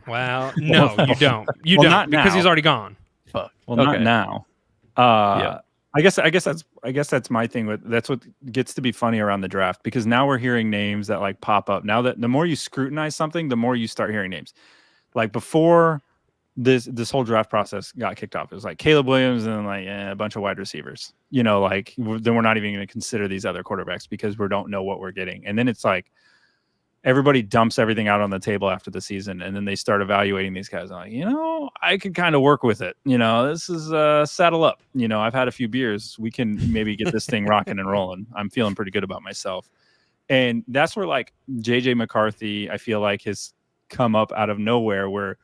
Well, no, you don't. You don't, not because now. he's already gone. Fuck. Well, not now. Yeah. I guess that's my thing that's what gets to be funny around the draft, because now we're hearing names that like pop up. Now that the more you scrutinize something, the more you start hearing names. Like before this whole draft process got kicked off, it was like Caleb Williams and like a bunch of wide receivers. Like then we're not even going to consider these other quarterbacks because we don't know what we're getting. And then it's like everybody dumps everything out on the table after the season, and then they start evaluating these guys. I'm like, I could kind of work with it. This is saddle up. I've had a few beers. We can maybe get this thing rocking and rolling. I'm feeling pretty good about myself. And that's where like J.J. McCarthy, I feel like, has come up out of nowhere where,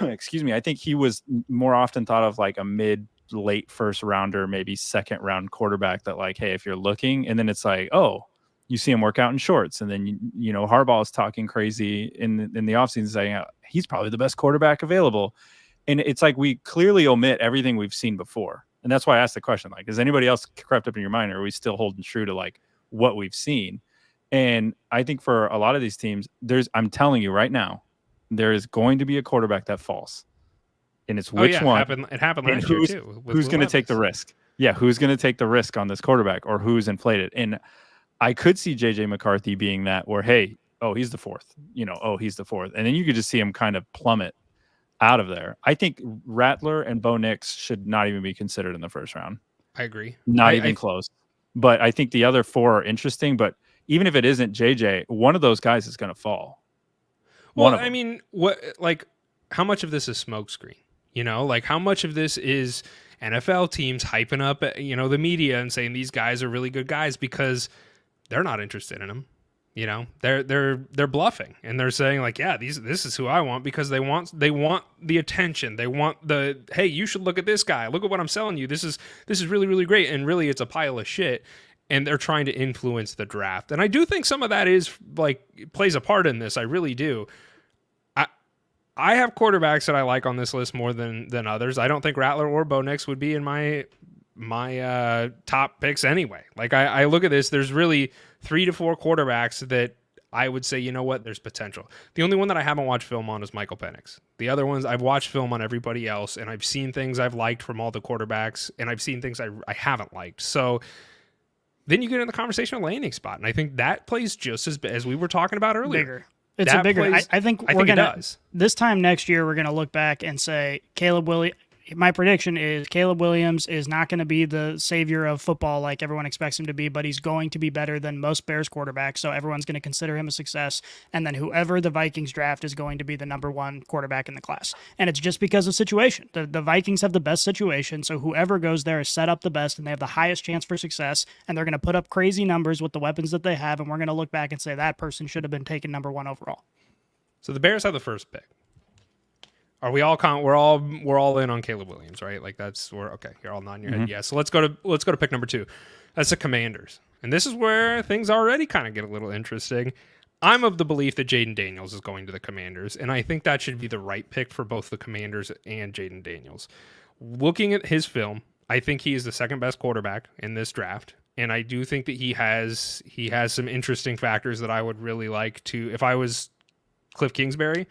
excuse me, I think he was more often thought of like a mid-late first rounder, maybe second round quarterback that like, hey, if you're looking, and then it's like, oh, you see him work out in shorts, and then Harbaugh is talking crazy in the offseason saying he's probably the best quarterback available, and it's like we clearly omit everything we've seen before, and that's why I asked the question, like, is anybody else crept up in your mind, or are we still holding true to like what we've seen? And I think for a lot of these teams, I'm telling you right now, there is going to be a quarterback that falls, and it's which one. It happened last year too. Who's going to take the risk? Yeah, who's going to take the risk on this quarterback, or who's inflated? And I could see J.J. McCarthy being that, where, hey, he's the 4th, he's the 4th. And then you could just see him kind of plummet out of there. I think Rattler and Bo Nix should not even be considered in the first round. I agree. Not even close. But I think the other 4 are interesting. But even if it isn't J.J., one of those guys is going to fall. Well, I mean, how much of this is smokescreen? Like how much of this is NFL teams hyping up, the media and saying these guys are really good guys because they're not interested in them. They're bluffing, and they're saying like, yeah, this is who I want, because they want the attention. They want hey, you should look at this guy. Look at what I'm selling you. This is really, really great. And really it's a pile of shit. And they're trying to influence the draft. And I do think some of that is like plays a part in this. I really do. I have quarterbacks that I like on this list more than others. I don't think Rattler or Bo Nix would be in my top picks anyway. Like I look at this, there's really 3 to 4 quarterbacks that I would say, there's potential. The only one that I haven't watched film on is Michael Penix. The other ones I've watched film on everybody else, and I've seen things I've liked from all the quarterbacks, and I've seen things I haven't liked. So then you get in the conversation with landing spot, and I think that plays just as we were talking about earlier. Bigger. It's a bigger. I think it does. This time next year, we're going to look back and say my prediction is Caleb Williams is not going to be the savior of football like everyone expects him to be, but he's going to be better than most Bears quarterbacks, so everyone's going to consider him a success. And then whoever the Vikings draft is going to be the number 1 quarterback in the class. And it's just because of situation. The Vikings have the best situation, so whoever goes there is set up the best, and they have the highest chance for success, and they're going to put up crazy numbers with the weapons that they have, and we're going to look back and say that person should have been taken number 1 overall. So the Bears have the first pick. Are we all we're all in on Caleb Williams, right? Like okay. You're all nodding your head. Yeah. So let's go to pick number 2. That's the Commanders, and this is where things already kind of get a little interesting. I'm of the belief that Jayden Daniels is going to the Commanders, and I think that should be the right pick for both the Commanders and Jayden Daniels. Looking at his film, I think he is the second best quarterback in this draft, and I do think that he has some interesting factors that I would really like to. If I was Cliff Kingsbury,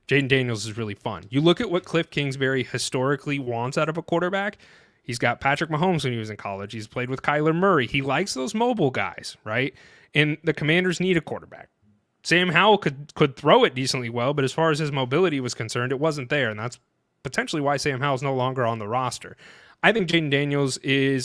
Jayden Daniels is really fun. You look at what Cliff Kingsbury historically wants out of a quarterback. He's got Patrick Mahomes when he was in college. He's played with Kyler Murray. He likes those mobile guys, right? And the Commanders need a quarterback. Sam Howell could throw it decently well, but as far as his mobility was concerned, it wasn't there, and that's potentially why Sam Howell's no longer on the roster. I think Jayden Daniels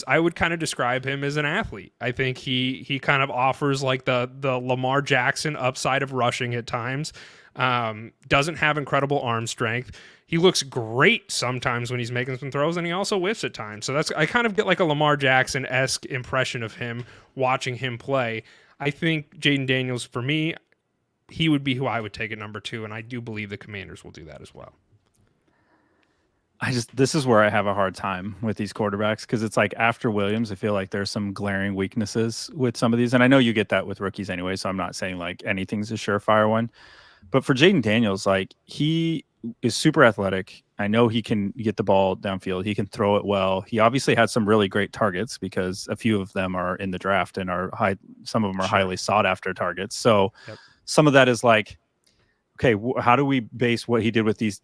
I would kind of describe him as an athlete. I think he kind of offers like the Lamar Jackson upside of rushing at times. Doesn't have incredible arm strength. He looks great sometimes when he's making some throws, and he also whiffs at times. So I kind of get like a Lamar Jackson-esque impression of him watching him play. I think Jayden Daniels, for me, he would be who I would take at number 2, and I do believe the Commanders will do that as well. This is where I have a hard time with these quarterbacks, because it's like after Williams, I feel like there's some glaring weaknesses with some of these. And I know you get that with rookies anyway, so I'm not saying like anything's a surefire one. But for Jayden Daniels, like he is super athletic. I know he can get the ball downfield. He can throw it well. He obviously had some really great targets because a few of them are in the draft and are high. Some of them are highly sought after targets. So some of that is like, okay, how do we base what he did with these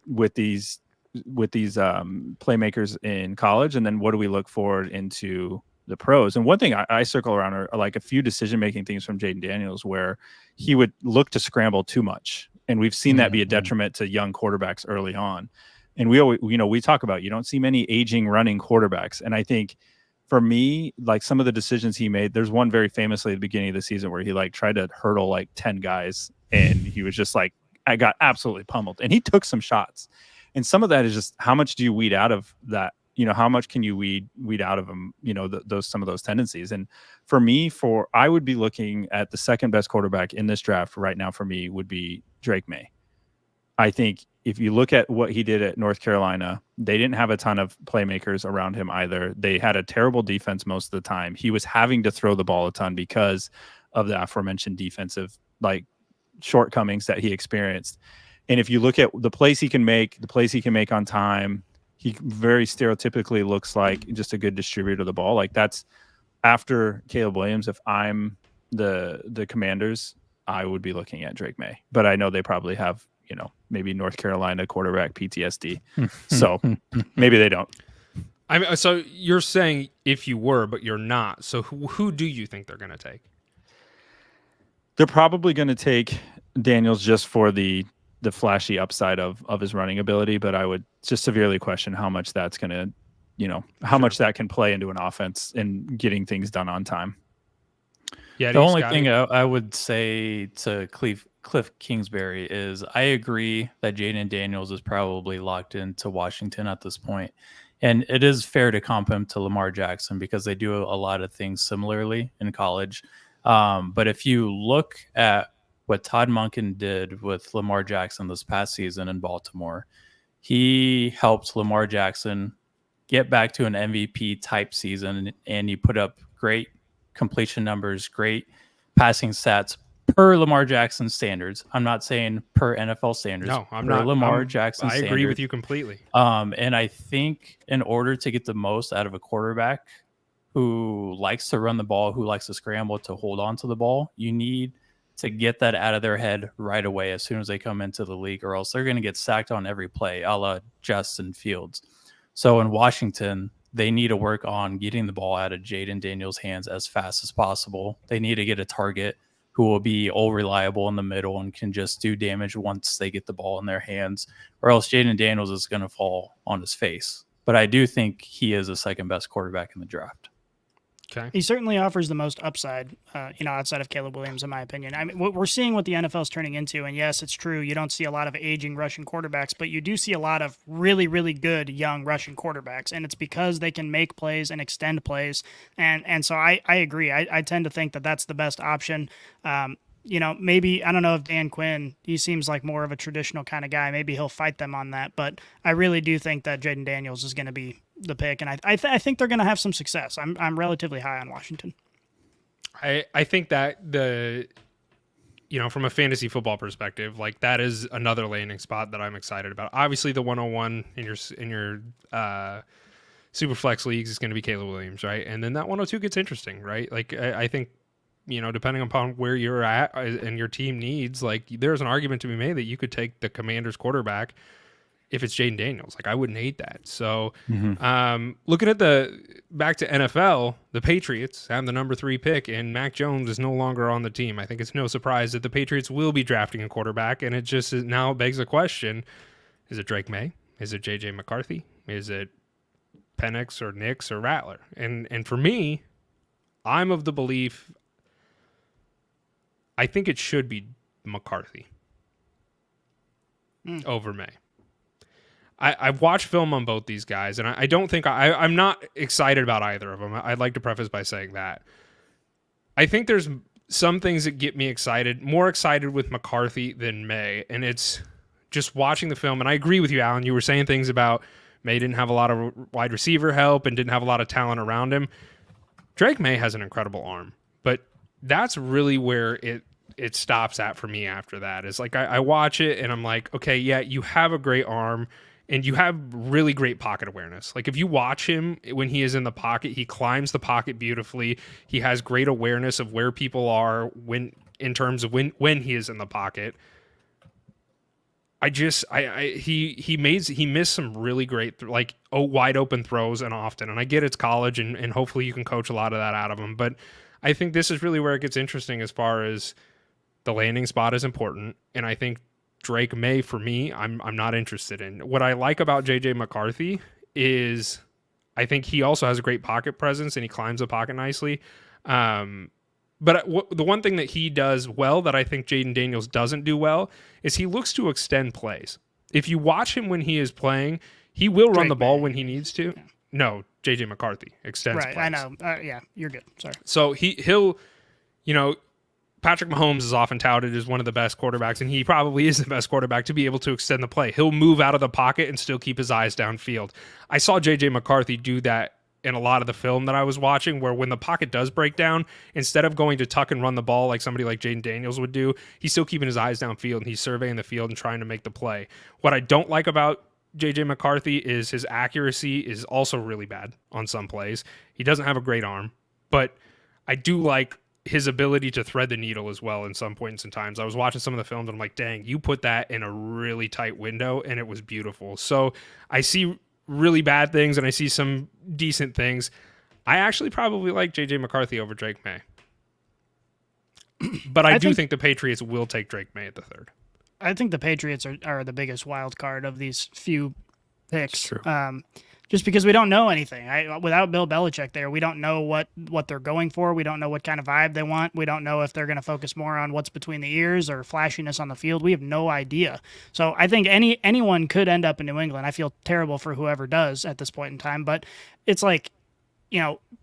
playmakers in college, and then what do we look forward into the pros? And one thing I circle around are like a few decision-making things from Jayden Daniels where he would look to scramble too much. And we've seen that be a detriment to young quarterbacks early on. And we always, we talk about, you don't see many aging running quarterbacks. And I think for me, like some of the decisions he made, there's one very famously at the beginning of the season where he like tried to hurdle like 10 guys and he was just like, I got absolutely pummeled, and he took some shots. And some of that is just how much do you weed out of that? How much can you weed out of them? Some of those tendencies. And for me, I would be looking at the second best quarterback in this draft right now. For me, would be Drake May. I think if you look at what he did at North Carolina, they didn't have a ton of playmakers around him either. They had a terrible defense most of the time. He was having to throw the ball a ton because of the aforementioned defensive like shortcomings that he experienced. And if you look at the plays he can make on time, he very stereotypically looks like just a good distributor of the ball. Like that's after Caleb Williams. If I'm the Commanders, I would be looking at Drake May. But I know they probably have, maybe North Carolina quarterback PTSD. So maybe they don't. So you're saying if you were, but you're not. So who do you think they're going to take? They're probably going to take Daniels just for the flashy upside of his running ability, but I would just severely question how much that's going to, how much that can play into an offense and getting things done on time. Yeah, the only thing I would say to Cliff Kingsbury is I agree that Jayden Daniels is probably locked into Washington at this point. And it is fair to comp him to Lamar Jackson because they do a lot of things similarly in college. But if you look at what Todd Monken did with Lamar Jackson this past season in Baltimore, he helped Lamar Jackson get back to an MVP type season, and he put up great completion numbers, great passing stats per Lamar Jackson standards. I'm not saying per NFL standards. No, I'm not. Lamar Jackson I agree with you completely. And I think in order to get the most out of a quarterback who likes to run the ball, who likes to scramble to hold on to the ball, you need to get that out of their head right away as soon as they come into the league, or else they're going to get sacked on every play, a la Justin Fields. So in Washington, they need to work on getting the ball out of Jayden Daniels' hands as fast as possible. They need to get a target who will be all reliable in the middle and can just do damage once they get the ball in their hands, or else Jayden Daniels is going to fall on his face. But I do think he is the second best quarterback in the draft. Okay. He certainly offers the most upside, outside of Caleb Williams, in my opinion. I mean, we're seeing what the NFL is turning into, and yes, it's true. You don't see a lot of aging rushing quarterbacks, but you do see a lot of really, really good young rushing quarterbacks, and it's because they can make plays and extend plays. And so I agree. I tend to think that that's the best option. Maybe, I don't know if Dan Quinn, he seems like more of a traditional kind of guy. Maybe he'll fight them on that, but I really do think that Jayden Daniels is going to be the pick, and I think they're going to have some success. I'm relatively high on Washington. I think that from a fantasy football perspective, like that is another landing spot that I'm excited about. Obviously, the 101 in your super flex leagues is going to be Caleb Williams, right? And then that 102 gets interesting, right? Like I think, depending upon where you're at and your team needs, like there's an argument to be made that you could take the Commanders quarterback if it's Jayden Daniels. Like I wouldn't hate that. So looking at back to NFL, the Patriots have the number 3 pick and Mac Jones is no longer on the team. I think it's no surprise that the Patriots will be drafting a quarterback, and it just now begs the question, is it Drake May? Is it JJ McCarthy? Is it Penix or Nix or Rattler? And for me, I'm of the belief I think it should be McCarthy over May. I've watched film on both these guys, and I don't think I'm not excited about either of them. I'd like to preface by saying that. I think there's some things that get me more excited with McCarthy than May, and it's just watching the film. And I agree with you, Alan. You were saying things about May didn't have a lot of wide receiver help and didn't have a lot of talent around him. Drake May has an incredible arm, but that's really where it stops at for me after that. Is like I watch it and I'm like, okay, yeah, you have a great arm and you have really great pocket awareness. Like if you watch him when he is in the pocket, he climbs the pocket beautifully. He has great awareness of where people are in terms of when he is in the pocket. He missed some really great wide open throws and often. And I get it's college and hopefully you can coach a lot of that out of him. But I think this is really where it gets interesting as far as the landing spot is important. And I think Drake May, for me, I'm not interested in. What I like about JJ McCarthy is I think he also has a great pocket presence and he climbs the pocket nicely. But the one thing that he does well that I think Jayden Daniels doesn't do well is he looks to extend plays. If you watch him when he is playing, he will run the ball when he needs to. Yeah. No, JJ McCarthy extends plays. I know. Yeah, you're good. Sorry. So he'll, Patrick Mahomes is often touted as one of the best quarterbacks, and he probably is the best quarterback to be able to extend the play. He'll move out of the pocket and still keep his eyes downfield. I saw JJ McCarthy do that in a lot of the film that I was watching, where when the pocket does break down, instead of going to tuck and run the ball like somebody like Jayden Daniels would do, he's still keeping his eyes downfield and he's surveying the field and trying to make the play. What I don't like about JJ McCarthy is his accuracy is also really bad on some plays. He doesn't have a great arm, but I do like his ability to thread the needle as well in some points and times. I was watching some of the films and I'm like, dang, you put that in a really tight window and it was beautiful. So I see really bad things and I see some decent things. I actually probably like JJ McCarthy over Drake May. But I do think the Patriots will take Drake May at the 3rd. I think the Patriots are the biggest wild card of these few picks. That's true. Just because we don't know anything. Without Bill Belichick there, we don't know what they're going for. We don't know what kind of vibe they want. We don't know if they're going to focus more on what's between the ears or flashiness on the field. We have no idea. So I think anyone could end up in New England. I feel terrible for whoever does at this point in time, but it's like,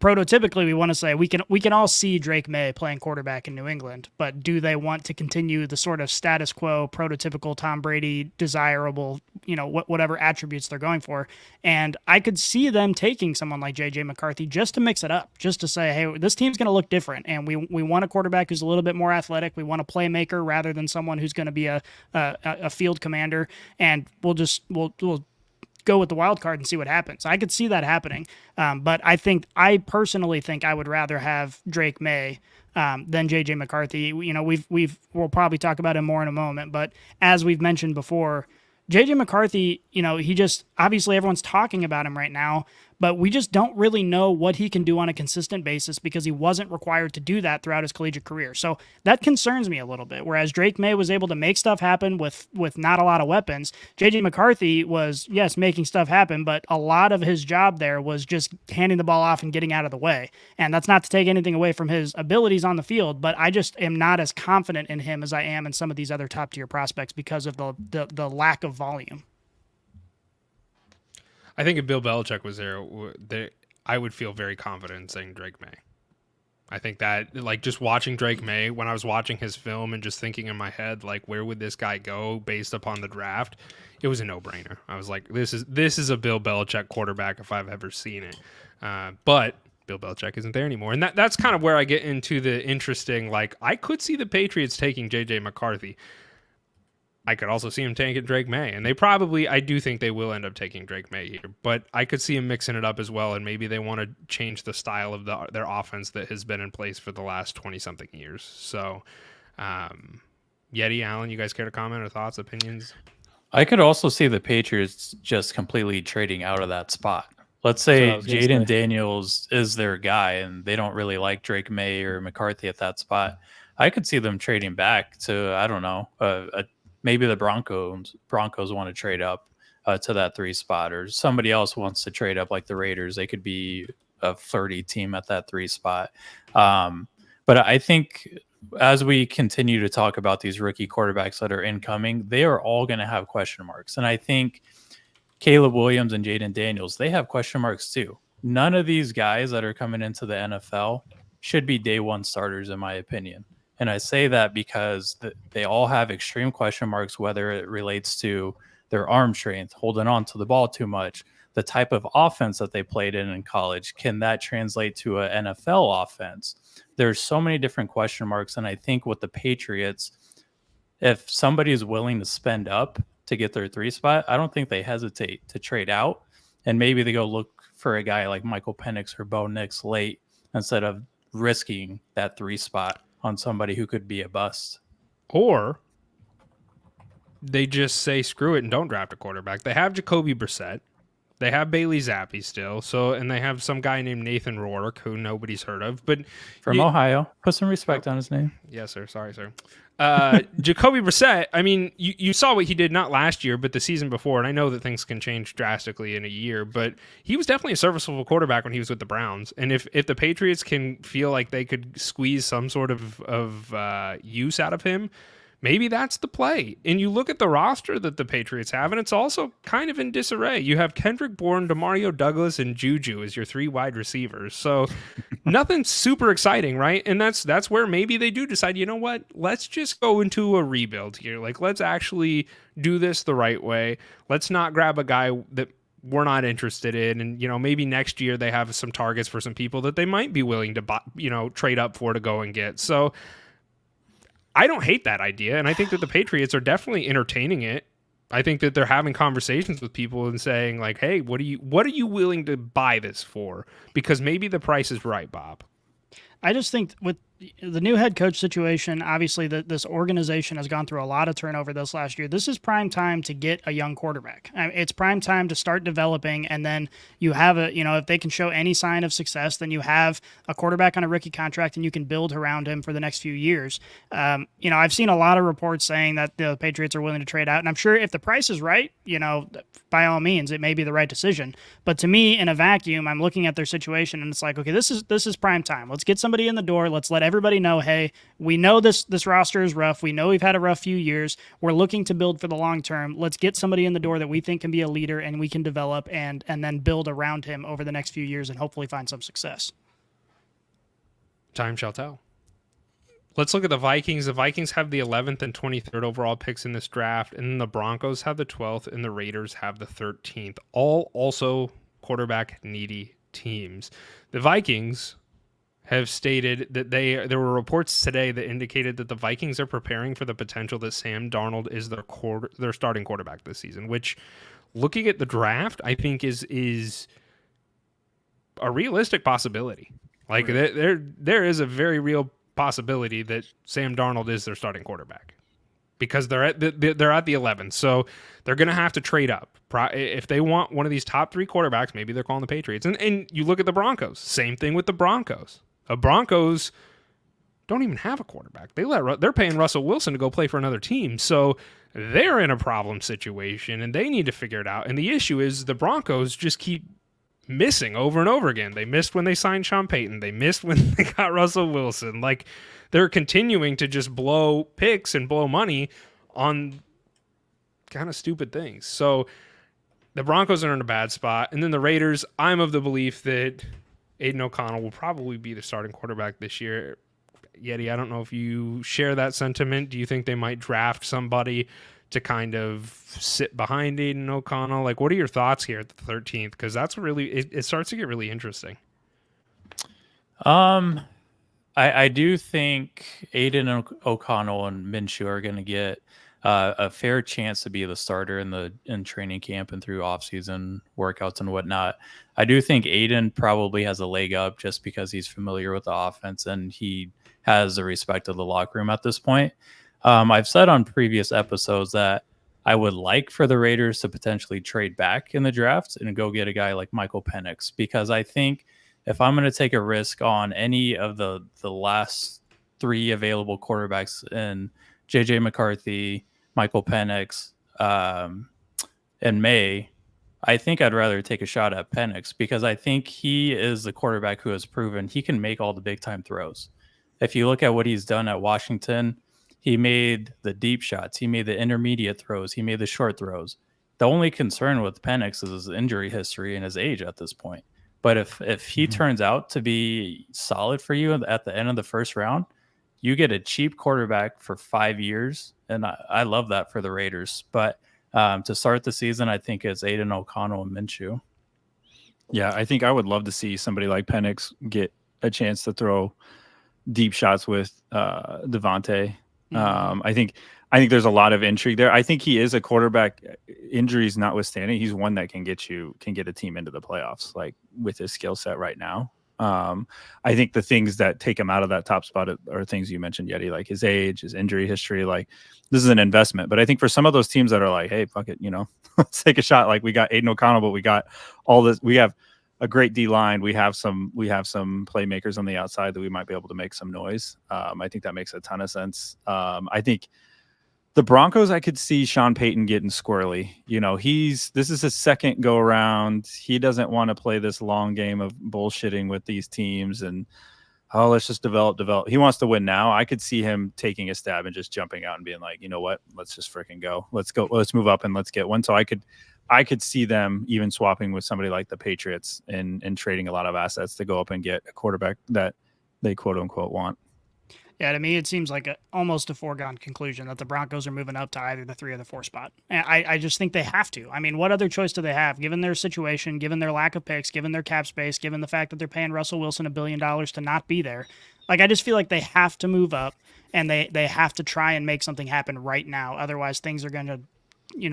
prototypically we want to say we can all see Drake May playing quarterback in New England, but do they want to continue the sort of status quo, prototypical Tom Brady, desirable, whatever attributes they're going for? And I could see them taking someone like JJ McCarthy just to mix it up, just to say, hey, this team's going to look different, and we want a quarterback who's a little bit more athletic. We want a playmaker rather than someone who's going to be a field commander, and we'll go with the wild card and see what happens. I could see that happening. But I personally think I would rather have Drake May than JJ McCarthy. We'll probably talk about him more in a moment, but as we've mentioned before, JJ McCarthy, he just, obviously everyone's talking about him right now, but we just don't really know what he can do on a consistent basis because he wasn't required to do that throughout his collegiate career. So that concerns me a little bit. Whereas Drake May was able to make stuff happen with not a lot of weapons, JJ McCarthy was, yes, making stuff happen, but a lot of his job there was just handing the ball off and getting out of the way. And that's not to take anything away from his abilities on the field, but I just am not as confident in him as I am in some of these other top tier prospects because of the lack of volume. I think if Bill Belichick was there, I would feel very confident in saying Drake May. I think that, just watching Drake May, when I was watching his film and just thinking in my head, where would this guy go based upon the draft? It was a no-brainer. I was like, this is a Bill Belichick quarterback if I've ever seen it. But Bill Belichick isn't there anymore. And that's kind of where I get into the interesting, like, I could see the Patriots taking J.J. McCarthy. I could also see him taking Drake May. And I do think they will end up taking Drake May here. But I could see him mixing it up as well, and maybe they want to change the style of their offense that has been in place for the last 20-something years. So, Yeti, Alan, you guys care to comment or thoughts, opinions? I could also see the Patriots just completely trading out of that spot. Let's say Jayden Daniels is their guy and they don't really like Drake May or McCarthy at that spot. I could see them trading back to, I don't know, maybe the Broncos want to trade up to that 3 spot, or somebody else wants to trade up like the Raiders. They could be a flirty team at that 3 spot. But I think as we continue to talk about these rookie quarterbacks that are incoming, they are all going to have question marks. And I think Caleb Williams and Jayden Daniels, they have question marks too. None of these guys that are coming into the NFL should be day one starters, in my opinion. And I say that because they all have extreme question marks, whether it relates to their arm strength, holding on to the ball too much, the type of offense that they played in college. Can that translate to an NFL offense? There's so many different question marks. And I think with the Patriots, if somebody is willing to spend up to get their 3 spot, I don't think they hesitate to trade out. And maybe they go look for a guy like Michael Penix or Bo Nix late instead of risking that 3 spot on somebody who could be a bust. Or they just say screw it and don't draft a quarterback. They have Jacoby Brissett. They have Bailey Zappi still. And they have some guy named Nathan Rourke who nobody's heard of. But from Ohio. Put some respect on his name. Yes, sir. Sorry, sir. Jacoby Brissett, I mean, you saw what he did not last year, but the season before, and I know that things can change drastically in a year, but he was definitely a serviceable quarterback when he was with the Browns. And if the Patriots can feel like they could squeeze some sort of use out of him, maybe that's the play. And you look at the roster that the Patriots have, and it's also kind of in disarray. You have Kendrick Bourne, Demario Douglas, and Juju as your 3 wide receivers. So nothing super exciting, right? And that's where maybe they do decide, you know what? Let's just go into a rebuild here. Like, let's actually do this the right way. Let's not grab a guy that we're not interested in. And, maybe next year they have some targets for some people that they might be willing to buy, trade up for to go and get. So I don't hate that idea, and I think that the Patriots are definitely entertaining it. I think that they're having conversations with people and saying, like, hey, what are you willing to buy this for? Because maybe the price is right, Bob. I just think with the new head coach situation, obviously this organization has gone through a lot of turnover this last year. This is prime time to get a young quarterback. It's prime time to start developing, and then you have if they can show any sign of success, then you have a quarterback on a rookie contract and you can build around him for the next few years. I've seen a lot of reports saying that the Patriots are willing to trade out, and I'm sure if the price is right, by all means, it may be the right decision. But to me, in a vacuum, I'm looking at their situation and it's like, okay, this is prime time. Let's get somebody in the door. Let's let everybody know, hey, we know this roster is rough. We know we've had a rough few years. We're looking to build for the long term. Let's get somebody in the door that we think can be a leader and we can develop and then build around him over the next few years and hopefully find some success. Time shall tell. Let's look at the Vikings. The Vikings have the 11th and 23rd overall picks in this draft, and then the Broncos have the 12th and the Raiders have the 13th. All also quarterback needy teams. The Vikings have stated that there were reports today that indicated that the Vikings are preparing for the potential that Sam Darnold is their starting quarterback this season, which, looking at the draft, I think is a realistic possibility. Like, right. There is a very real possibility that Sam Darnold is their starting quarterback because they're at the 11th. So they're going to have to trade up. If they want one of these top 3 quarterbacks, maybe they're calling the Patriots. And you look at the Broncos, same thing with the Broncos. The Broncos don't even have a quarterback. They're paying Russell Wilson to go play for another team. So they're in a problem situation and they need to figure it out. And the issue is the Broncos just keep missing over and over again. They missed when they signed Sean Payton. They missed when they got Russell Wilson. Like, they're continuing to just blow picks and blow money on kind of stupid things. So the Broncos are in a bad spot. And then the Raiders, I'm of the belief that Aiden O'Connell will probably be the starting quarterback this year. Yeti, I don't know if you share that sentiment. Do you think they might draft somebody to kind of sit behind Aiden O'Connell? Like, what are your thoughts here at the 13th? Because that's really, it starts to get really interesting. I do think Aiden O'Connell and Minshew are going to get a fair chance to be the starter in training camp and through offseason workouts and whatnot. I do think Aiden probably has a leg up just because he's familiar with the offense and he has the respect of the locker room at this point. I've said on previous episodes that I would like for the Raiders to potentially trade back in the draft and go get a guy like Michael Penix, because I think if I'm going to take a risk on any of the last three available quarterbacks in JJ McCarthy, Michael Penix, and May, I think I'd rather take a shot at Penix because I think he is the quarterback who has proven he can make all the big time throws. If you look at what he's done at Washington, he made the deep shots, he made the intermediate throws, he made the short throws. The only concern with Penix is his injury history and his age at this point. But if he turns out to be solid for you at the end of the first round, you get a cheap quarterback for 5 years. And I love that for the Raiders. But to start the season, I think it's Aiden O'Connell and Minshew. Yeah, I think I would love to see somebody like Penix get a chance to throw deep shots with Devontae. I think there's a lot of intrigue there. I think he is a quarterback, injuries notwithstanding. He's one that can get a team into the playoffs, like with his skill set right now. I think the things that take him out of that top spot are things you mentioned, Yeti, like his age, his injury history. Like this is an investment. But I think for some of those teams that are like, hey, fuck it, let's take a shot. Like we got Aiden O'Connell, but we got all this. We have a great D line. We have some playmakers on the outside that we might be able to make some noise. I think that makes a ton of sense. I think the Broncos, I could see Sean Payton getting squirrely. This is his second go around. He doesn't want to play this long game of bullshitting with these teams and let's just develop. He wants to win now. I could see him taking a stab and just jumping out and being like, you know what, let's just freaking go. Let's go. Let's move up and let's get one. So I could see them even swapping with somebody like the Patriots and trading a lot of assets to go up and get a quarterback that they quote unquote want. Yeah, to me, it seems like almost a foregone conclusion that the Broncos are moving up to either the 3 or the 4 spot. And I just think they have to. I mean, what other choice do they have, given their situation, given their lack of picks, given their cap space, given the fact that they're paying Russell Wilson $1 billion to not be there? Like, I just feel like they have to move up, and they have to try and make something happen right now. Otherwise, things are going to,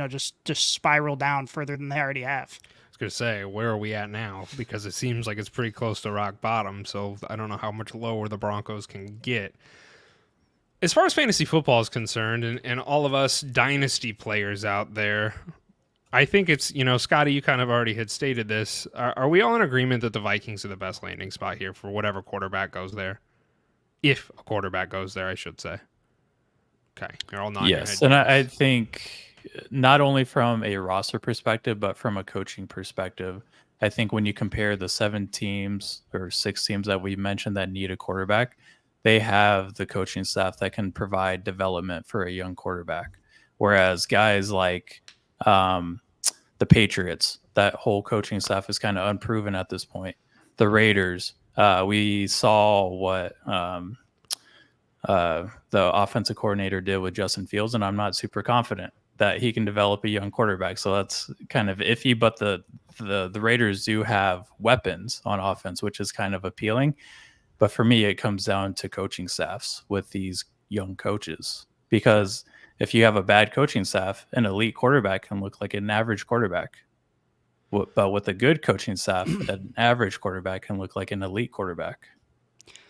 just spiral down further than they already have. I was going to say, where are we at now? Because it seems like it's pretty close to rock bottom, so I don't know how much lower the Broncos can get. As far as fantasy football is concerned, and all of us dynasty players out there, I think it's, Scotty, you kind of already had stated this. Are we all in agreement that the Vikings are the best landing spot here for whatever quarterback goes there? If a quarterback goes there, I should say. Okay, you're all nodding. Yes, and I think not only from a roster perspective, but from a coaching perspective, I think when you compare the 7 teams or 6 teams that we mentioned that need a quarterback, they have the coaching staff that can provide development for a young quarterback. Whereas guys like the Patriots, that whole coaching staff is kind of unproven at this point. The Raiders, we saw what the offensive coordinator did with Justin Fields, and I'm not super confident that he can develop a young quarterback. So that's kind of iffy, but the Raiders do have weapons on offense, which is kind of appealing. But for me, it comes down to coaching staffs with these young coaches, because if you have a bad coaching staff, an elite quarterback can look like an average quarterback. But with a good coaching staff, an average quarterback can look like an elite quarterback.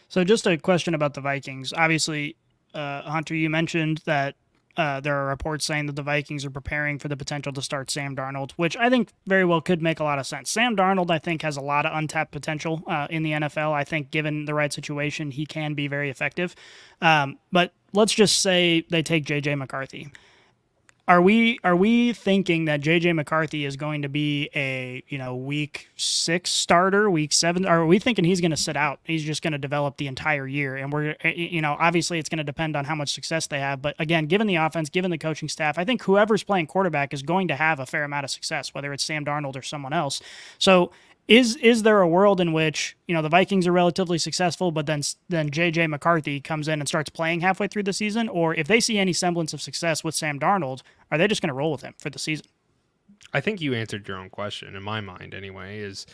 So just a question about the Vikings. Obviously, Hunter, you mentioned that there are reports saying that the Vikings are preparing for the potential to start Sam Darnold, which I think very well could make a lot of sense. Sam Darnold, I think, has a lot of untapped potential in the NFL. I think given the right situation, he can be very effective. But let's just say they take J.J. McCarthy. Are we thinking that J.J. McCarthy is going to be a week 6 starter, week 7? Or are we thinking he's going to sit out? He's just going to develop the entire year, and we're obviously it's going to depend on how much success they have. But again, given the offense, given the coaching staff, I think whoever's playing quarterback is going to have a fair amount of success, whether it's Sam Darnold or someone else. So is there a world in which the Vikings are relatively successful, but then J.J. McCarthy comes in and starts playing halfway through the season? Or if they see any semblance of success with Sam Darnold, are they just going to roll with him for the season? I think you answered your own question, in my mind anyway, is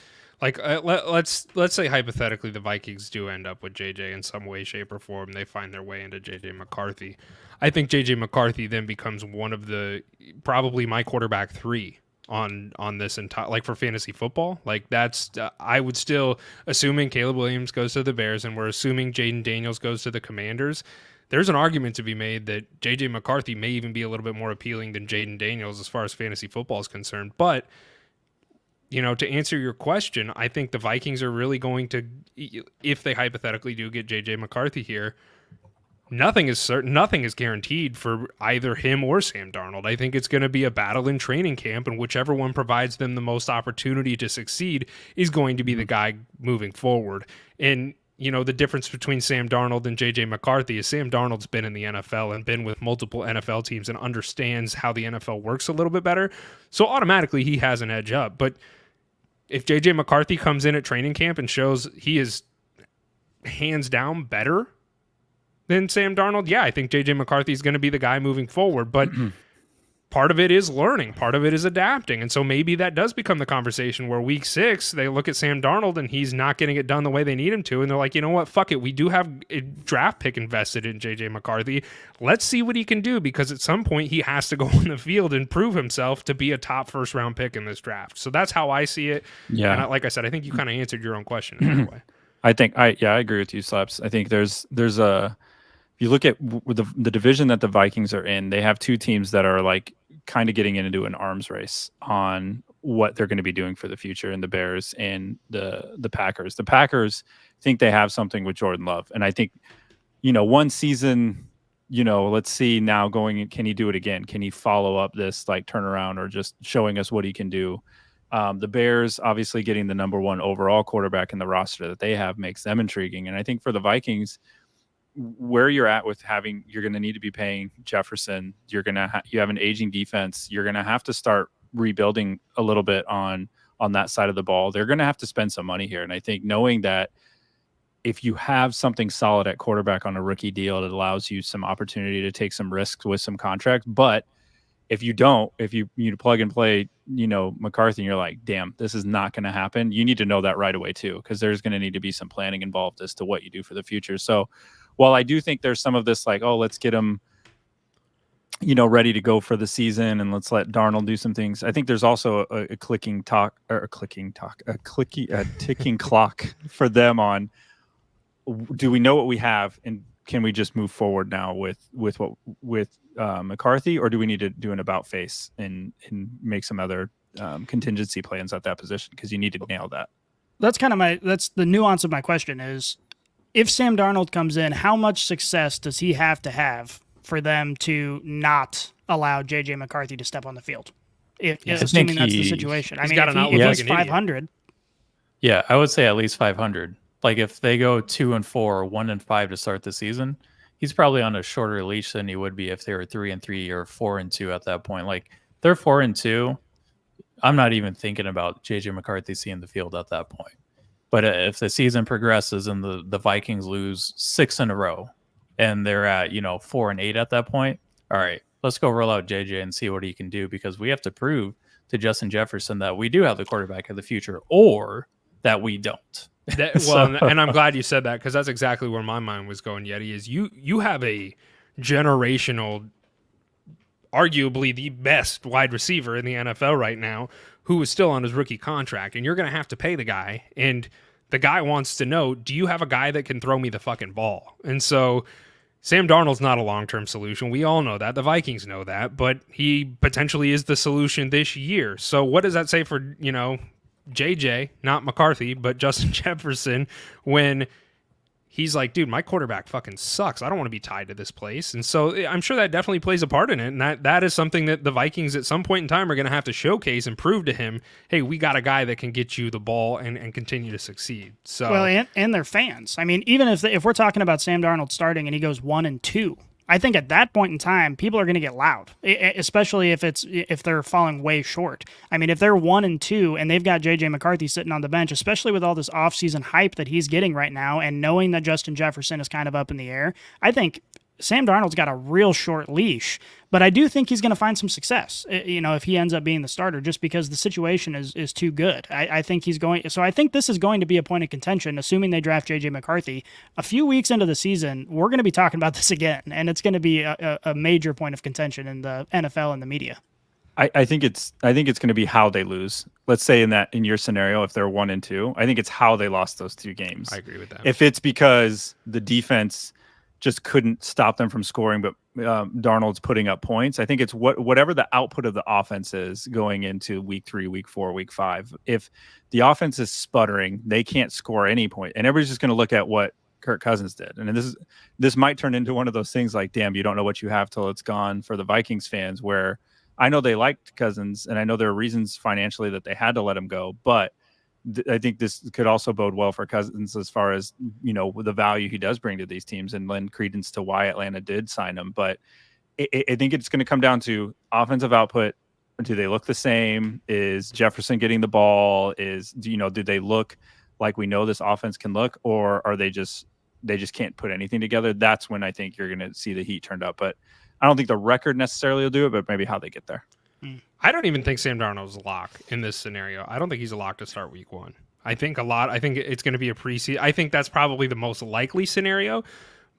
Like let's say hypothetically the Vikings do end up with JJ in some way, shape, or form. They find their way into JJ McCarthy. I think JJ McCarthy then becomes one of the probably my quarterback 3 on this entire, like, for fantasy football. Like, that's I would still, assuming Caleb Williams goes to the Bears and we're assuming Jayden Daniels goes to the Commanders, there's an argument to be made that JJ McCarthy may even be a little bit more appealing than Jayden Daniels as far as fantasy football is concerned. But to answer your question, I think the Vikings are really going to, if they hypothetically do get JJ McCarthy here, nothing is certain, nothing is guaranteed for either him or Sam Darnold. I think it's going to be a battle in training camp, and whichever one provides them the most opportunity to succeed is going to be the guy moving forward. And the difference between Sam Darnold and JJ McCarthy is Sam Darnold's been in the NFL and been with multiple NFL teams and understands how the NFL works a little bit better. So automatically he has an edge up. But if JJ McCarthy comes in at training camp and shows he is hands down better than Sam Darnold, yeah, I think JJ McCarthy is going to be the guy moving forward. But part of it is learning. Part of it is adapting. And so maybe that does become the conversation where week 6, they look at Sam Darnold and he's not getting it done the way they need him to. And they're like, you know what? Fuck it. We do have a draft pick invested in JJ McCarthy. Let's see what he can do, because at some point he has to go on the field and prove himself to be a top first-round pick in this draft. So that's how I see it. Yeah. And like I said, I think you kind of answered your own question in that way. I agree with you, Slaps. I think there's a, if you look at the division that the Vikings are in, they have 2 teams that are like kind of getting into an arms race on what they're going to be doing for the future, in the Bears and the Packers. The Packers think they have something with Jordan Love. And I think, one season, let's see now going, can he do it again? Can he follow up this like turnaround, or just showing us what he can do? The Bears obviously getting the number 1 overall quarterback in the roster that they have makes them intriguing. And I think for the Vikings, where you're at with you're going to need to be paying Jefferson. You have an aging defense. You're going to have to start rebuilding a little bit on that side of the ball. They're going to have to spend some money here. And I think knowing that if you have something solid at quarterback on a rookie deal, it allows you some opportunity to take some risks with some contracts. But if you don't, if you plug and play, McCarthy, and you're like, damn, this is not going to happen, you need to know that right away too, because there's going to need to be some planning involved as to what you do for the future. So while I do think there's some of this like, oh, let's get him, ready to go for the season and let's let Darnold do some things, I think there's also a ticking clock for them on, do we know what we have, and can we just move forward now with McCarthy, or do we need to do an about face and make some other contingency plans at that position, because you need to nail that. That's that's the nuance of my question is, if Sam Darnold comes in, how much success does he have to have for them to not allow JJ McCarthy to step on the field? Assuming that's the situation. I mean, if he's 500. Yeah, I would say at least 500. Like if they go 2-4 or 1-5 to start the season, he's probably on a shorter leash than he would be if they were 3-3 or 4-2 at that point. Like they're 4-2. I'm not even thinking about JJ McCarthy seeing the field at that point. But if the season progresses and the Vikings lose 6 in a row and they're at 4-8 at that point, all right, let's go roll out JJ and see what he can do, because we have to prove to Justin Jefferson that we do have the quarterback of the future, or that we don't. And I'm glad you said that, because that's exactly where my mind was going, Yeti, is you have a generational, arguably the best wide receiver in the NFL right now, who is still on his rookie contract, and you're going to have to pay the guy. And the guy wants to know, do you have a guy that can throw me the fucking ball? And so Sam Darnold's not a long-term solution. We all know that. The Vikings know that, but he potentially is the solution this year. So what does that say for, JJ, not McCarthy, but Justin Jefferson, when he's like, dude, my quarterback fucking sucks. I don't want to be tied to this place. And so I'm sure that definitely plays a part in it. And that is something that the Vikings at some point in time are going to have to showcase and prove to him, hey, we got a guy that can get you the ball and continue to succeed. So, well, and their fans. I mean, even if we're talking about Sam Darnold starting and he goes 1-2, I think at that point in time, people are going to get loud, especially if they're falling way short. I mean, if they're 1-2 and they've got JJ McCarthy sitting on the bench, especially with all this offseason hype that he's getting right now, and knowing that Justin Jefferson is kind of up in the air, I think Sam Darnold's got a real short leash, but I do think he's going to find some success, if he ends up being the starter, just because the situation is too good. I think he's going. So I think this is going to be a point of contention, assuming they draft J.J. McCarthy. A few weeks into the season, we're going to be talking about this again, and it's going to be a major point of contention in the NFL and the media. I think it's going to be how they lose. Let's say in your scenario, if they're 1-2, I think it's how they lost those 2 games. I agree with that. If it's because the defense just couldn't stop them from scoring, but Darnold's putting up points, I think it's whatever the output of the offense is going into week 3, week 4, week 5. If the offense is sputtering, they can't score any point, and everybody's just going to look at what Kirk Cousins did. And this might turn into one of those things like, damn, you don't know what you have till it's gone for the Vikings fans, where I know they liked Cousins, and I know there are reasons financially that they had to let him go, but I think this could also bode well for Cousins as far as, the value he does bring to these teams and lend credence to why Atlanta did sign him. But I think it's going to come down to offensive output. Do they look the same? Is Jefferson getting the ball? Do they look like we know this offense can look, or are they just can't put anything together? That's when I think you're going to see the heat turned up. But I don't think the record necessarily will do it, but maybe how they get there. I don't even think Sam Darnold's a lock in this scenario. I don't think he's a lock to start week 1. I think it's going to be a preseason. I think that's probably the most likely scennario.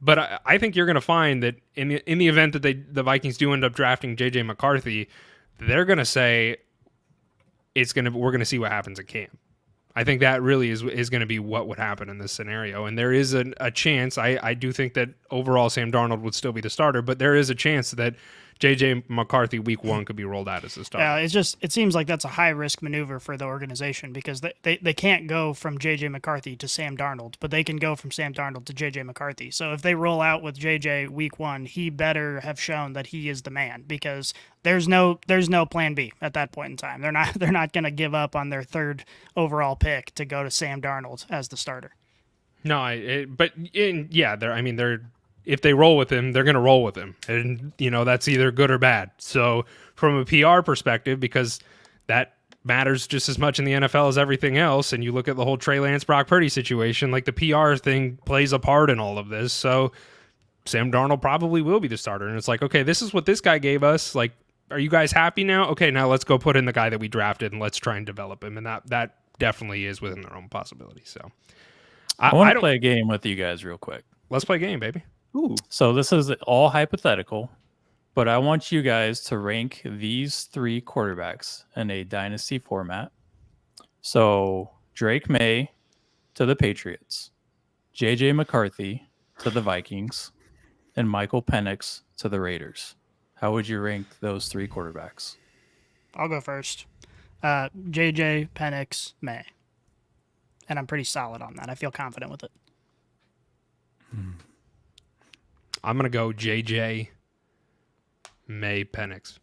But I think you're going to find that in the event that the Vikings do end up drafting J.J. McCarthy, they're going to say we're going to see what happens at camp. I think that really is going to be what would happen in this scenario. And there is a chance, I do think that overall Sam Darnold would still be the starter, but there is a chance that J.J. McCarthy week 1 could be rolled out as the starter. Yeah, it seems like that's a high-risk maneuver for the organization, because they can't go from J.J. McCarthy to Sam Darnold, but they can go from Sam Darnold to J.J. McCarthy. So if they roll out with J.J. week 1, he better have shown that he is the man, because there's no plan B at that point in time. They're not going to give up on their 3rd overall pick to go to Sam Darnold as the starter. No, they're if they roll with him, they're going to roll with him. And, that's either good or bad. So from a PR perspective, because that matters just as much in the NFL as everything else, and you look at the whole Trey Lance, Brock Purdy situation, like the PR thing plays a part in all of this. So Sam Darnold probably will be the starter. And it's like, okay, this is what this guy gave us. Like, are you guys happy now? Okay, now let's go put in the guy that we drafted and let's try and develop him. And that definitely is within their own possibility. So I want to play a game with you guys real quick. Let's play a game, baby. Ooh. So this is all hypothetical, but I want you guys to rank these 3 quarterbacks in a dynasty format. So Drake May to the Patriots, J.J. McCarthy to the Vikings, and Michael Penix to the Raiders. How would you rank those 3 quarterbacks? I'll go first. J.J., Penix, May. And I'm pretty solid on that. I feel confident with it. I'm going to go J.J., May, Penix.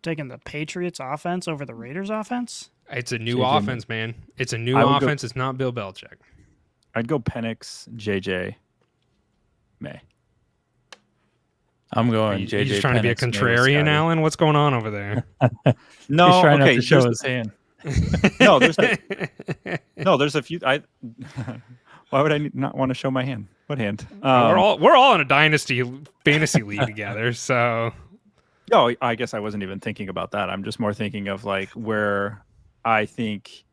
Taking the Patriots offense over the Raiders offense? It's a new offense, man. It's a new offense. It's not Bill Belichick. I'd go Penix, J.J., May. I'm going J.J. You're just trying to be a contrarian, Alan? What's going on over there? No, he's trying not to show his hand. No, there's a few. Why would I not want to show my hand? What hand? We're all in a dynasty fantasy league together, so. No, I guess I wasn't even thinking about that. I'm just more thinking of like where I think.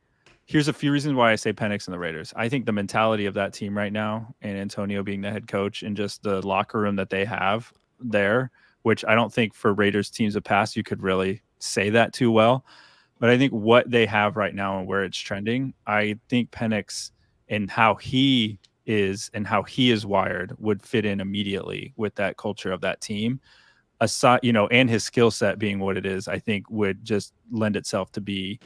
Here's a few reasons why I say Penix and the Raiders. I think the mentality of that team right now, and Antonio being the head coach, and just the locker room that they have there, which I don't think for Raiders teams of past you could really say that too well. But I think what they have right now and where it's trending, I think Penix and how he is wired would fit in immediately with that culture of that team. Aside, and his skill set being what it is, I think would just lend itself to be.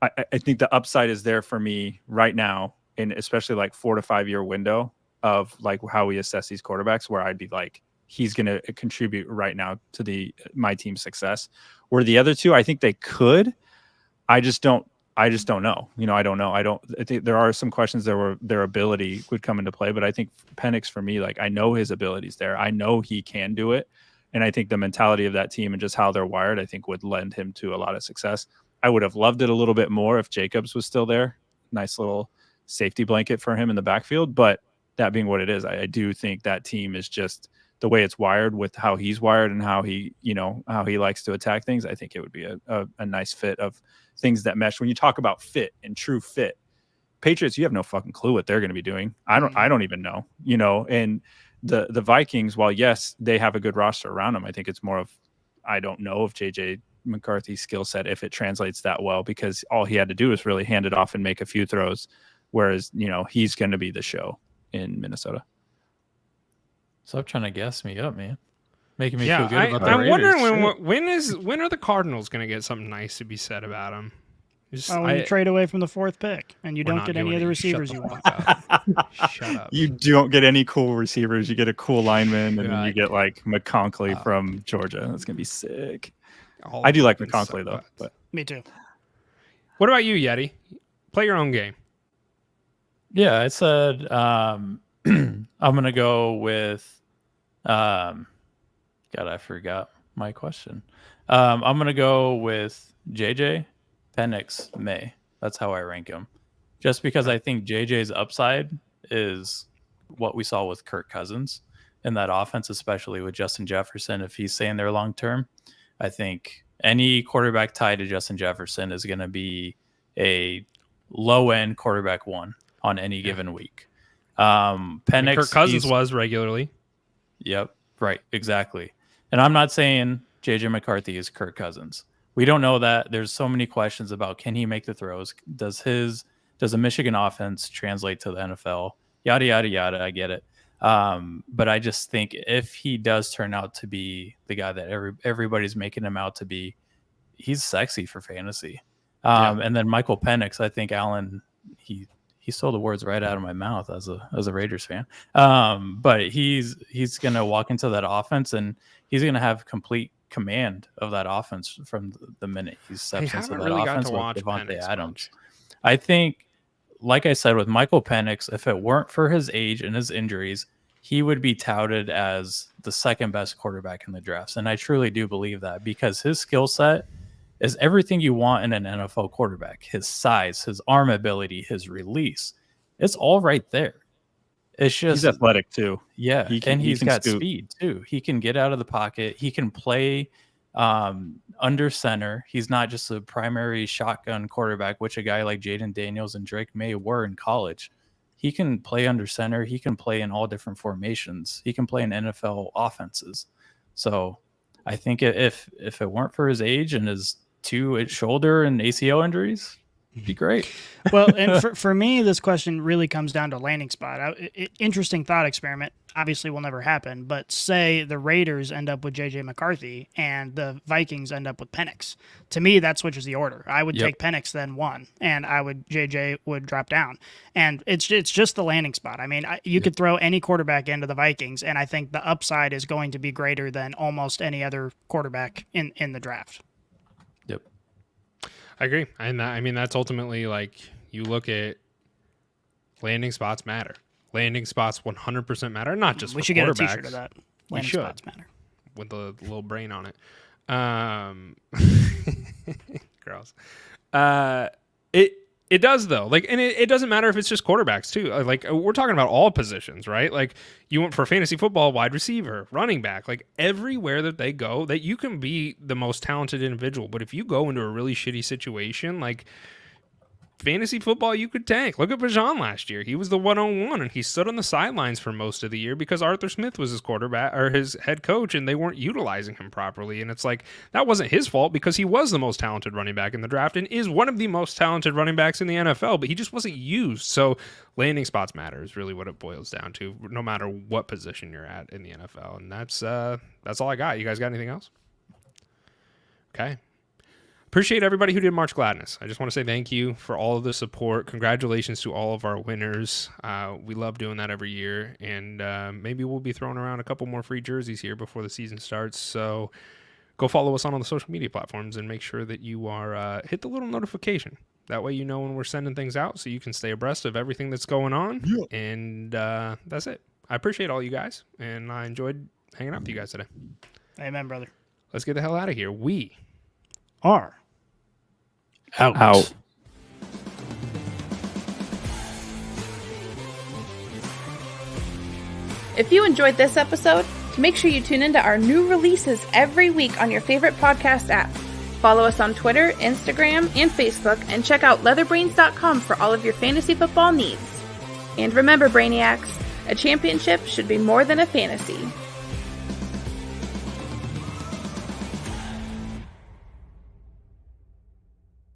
I think the upside is there for me right now, and especially like 4 to 5 year window of like how we assess these quarterbacks, where I'd be like, he's going to contribute right now to my team's success. Where the other two, I think they could. I just don't know. I don't know. I think there are some questions their ability would come into play, but I think Penix for me, like I know his ability's there. I know he can do it. And I think the mentality of that team and just how they're wired, I think would lend him to a lot of success. I would have loved it a little bit more if Jacobs was still there. Nice little safety blanket for him in the backfield. But that being what it is, I do think that team is just the way it's wired with how he's wired and how he, how he likes to attack things. I think it would be a nice fit of things that mesh. When you talk about fit and true fit, Patriots, you have no fucking clue what they're going to be doing. I don't even know, and the Vikings, while yes, they have a good roster around them, I think it's more of, I don't know if JJ McCarthy's skill set, if it translates that well, because all he had to do is really hand it off and make a few throws. Whereas, he's going to be the show in Minnesota. Stop trying to gas me up, man. Making me feel good about the I'm Raiders. wondering when are the Cardinals going to get something nice to be said about them? When you trade away from the 4th pick and you don't get any of the receivers you want. Shut up. You don't get any cool receivers. You get a cool lineman, and then you get like McConkley from Georgia. That's going to be sick. I do like McConkley, though. But me too. What about you, Yeti? Play your own game. Yeah, I said I'm going to go with God, I forgot my question. I'm going to go with JJ, Penix, May. That's how I rank him. Just because I think JJ's upside is what we saw with Kirk Cousins in that offense, especially with Justin Jefferson. If he's staying there long term, I think any quarterback tied to Justin Jefferson is going to be a low-end quarterback one on any given week. Penix, Kirk Cousins was regularly. Yep, right, exactly. And I'm not saying JJ McCarthy is Kirk Cousins. We don't know that. There's so many questions about, can he make the throws? Does the Michigan offense translate to the NFL? Yada, yada, yada. I get it. But I just think if he does turn out to be the guy that everybody's making him out to be, he's sexy for fantasy. And then Michael Penix, I think Alan, he stole the words right out of my mouth as a Raiders fan. But he's going to walk into that offense and he's going to have complete command of that offense from the minute he steps into that offense with Devontae Adams. I think, like I said, with Michael Penix, if it weren't for his age and his injuries, he would be touted as the second best quarterback in the drafts. And I truly do believe that, because his skill set is everything you want in an NFL quarterback. His size, his arm ability, his release, it's all right there. It's just, he's athletic too. Yeah, he's got speed too. He can get out of the pocket. He can play under center. He's not just a primary shotgun quarterback, which a guy like Jayden Daniels and Drake May were in college. He can play under center. He can play in all different formations. He can play in NFL offenses. So I think if it weren't for his age and his shoulder and ACL injuries, it'd be great. Well, and for me, this question really comes down to landing spot. Interesting thought experiment. Obviously will never happen, but say the Raiders end up with JJ McCarthy and the Vikings end up with Penix. To me, that switches the order. I would take Penix then 1, and JJ would drop down. And it's just the landing spot. I mean, you could throw any quarterback into the Vikings, and I think the upside is going to be greater than almost any other quarterback in the draft. Yep. I agree. And I mean, that's ultimately, like, you look at landing spots matter. Landing spots 100% matter, not just for quarterbacks. We should get a t-shirt of that. Landing spots matter. With a little brain on it. Gross. It does, though. Like, and it doesn't matter if it's just quarterbacks too. Like, we're talking about all positions, right? Like, you want for fantasy football, wide receiver, running back, like everywhere that they go, that you can be the most talented individual. But if you go into a really shitty situation, like fantasy football, you could tank. Look at Bijan last year. He was the 101, and he stood on the sidelines for most of the year because Arthur Smith was his quarterback or his head coach, and they weren't utilizing him properly. And it's like, that wasn't his fault, because he was the most talented running back in the draft and is one of the most talented running backs in the NFL, but he just wasn't used. So landing spots matter is really what it boils down to, no matter what position you're at in the NFL. And that's all I got. You guys got anything else? Okay. Appreciate everybody who did March Gladness. I just want to say thank you for all of the support. Congratulations to all of our winners. We love doing that every year, and maybe we'll be throwing around a couple more free jerseys here before the season starts. So go follow us on all the social media platforms and make sure that you are hit the little notification. That way you know when we're sending things out, so you can stay abreast of everything that's going on. Yeah. And that's it. I appreciate all you guys, and I enjoyed hanging out with you guys today. Amen, brother. Let's get the hell out of here. We are out. Out. If you enjoyed this episode, make sure you tune into our new releases every week on your favorite podcast app. Follow us on Twitter, Instagram, and Facebook, and check out LeatherBrainz.com for all of your fantasy football needs. And remember, Brainiacs, a championship should be more than a fantasy.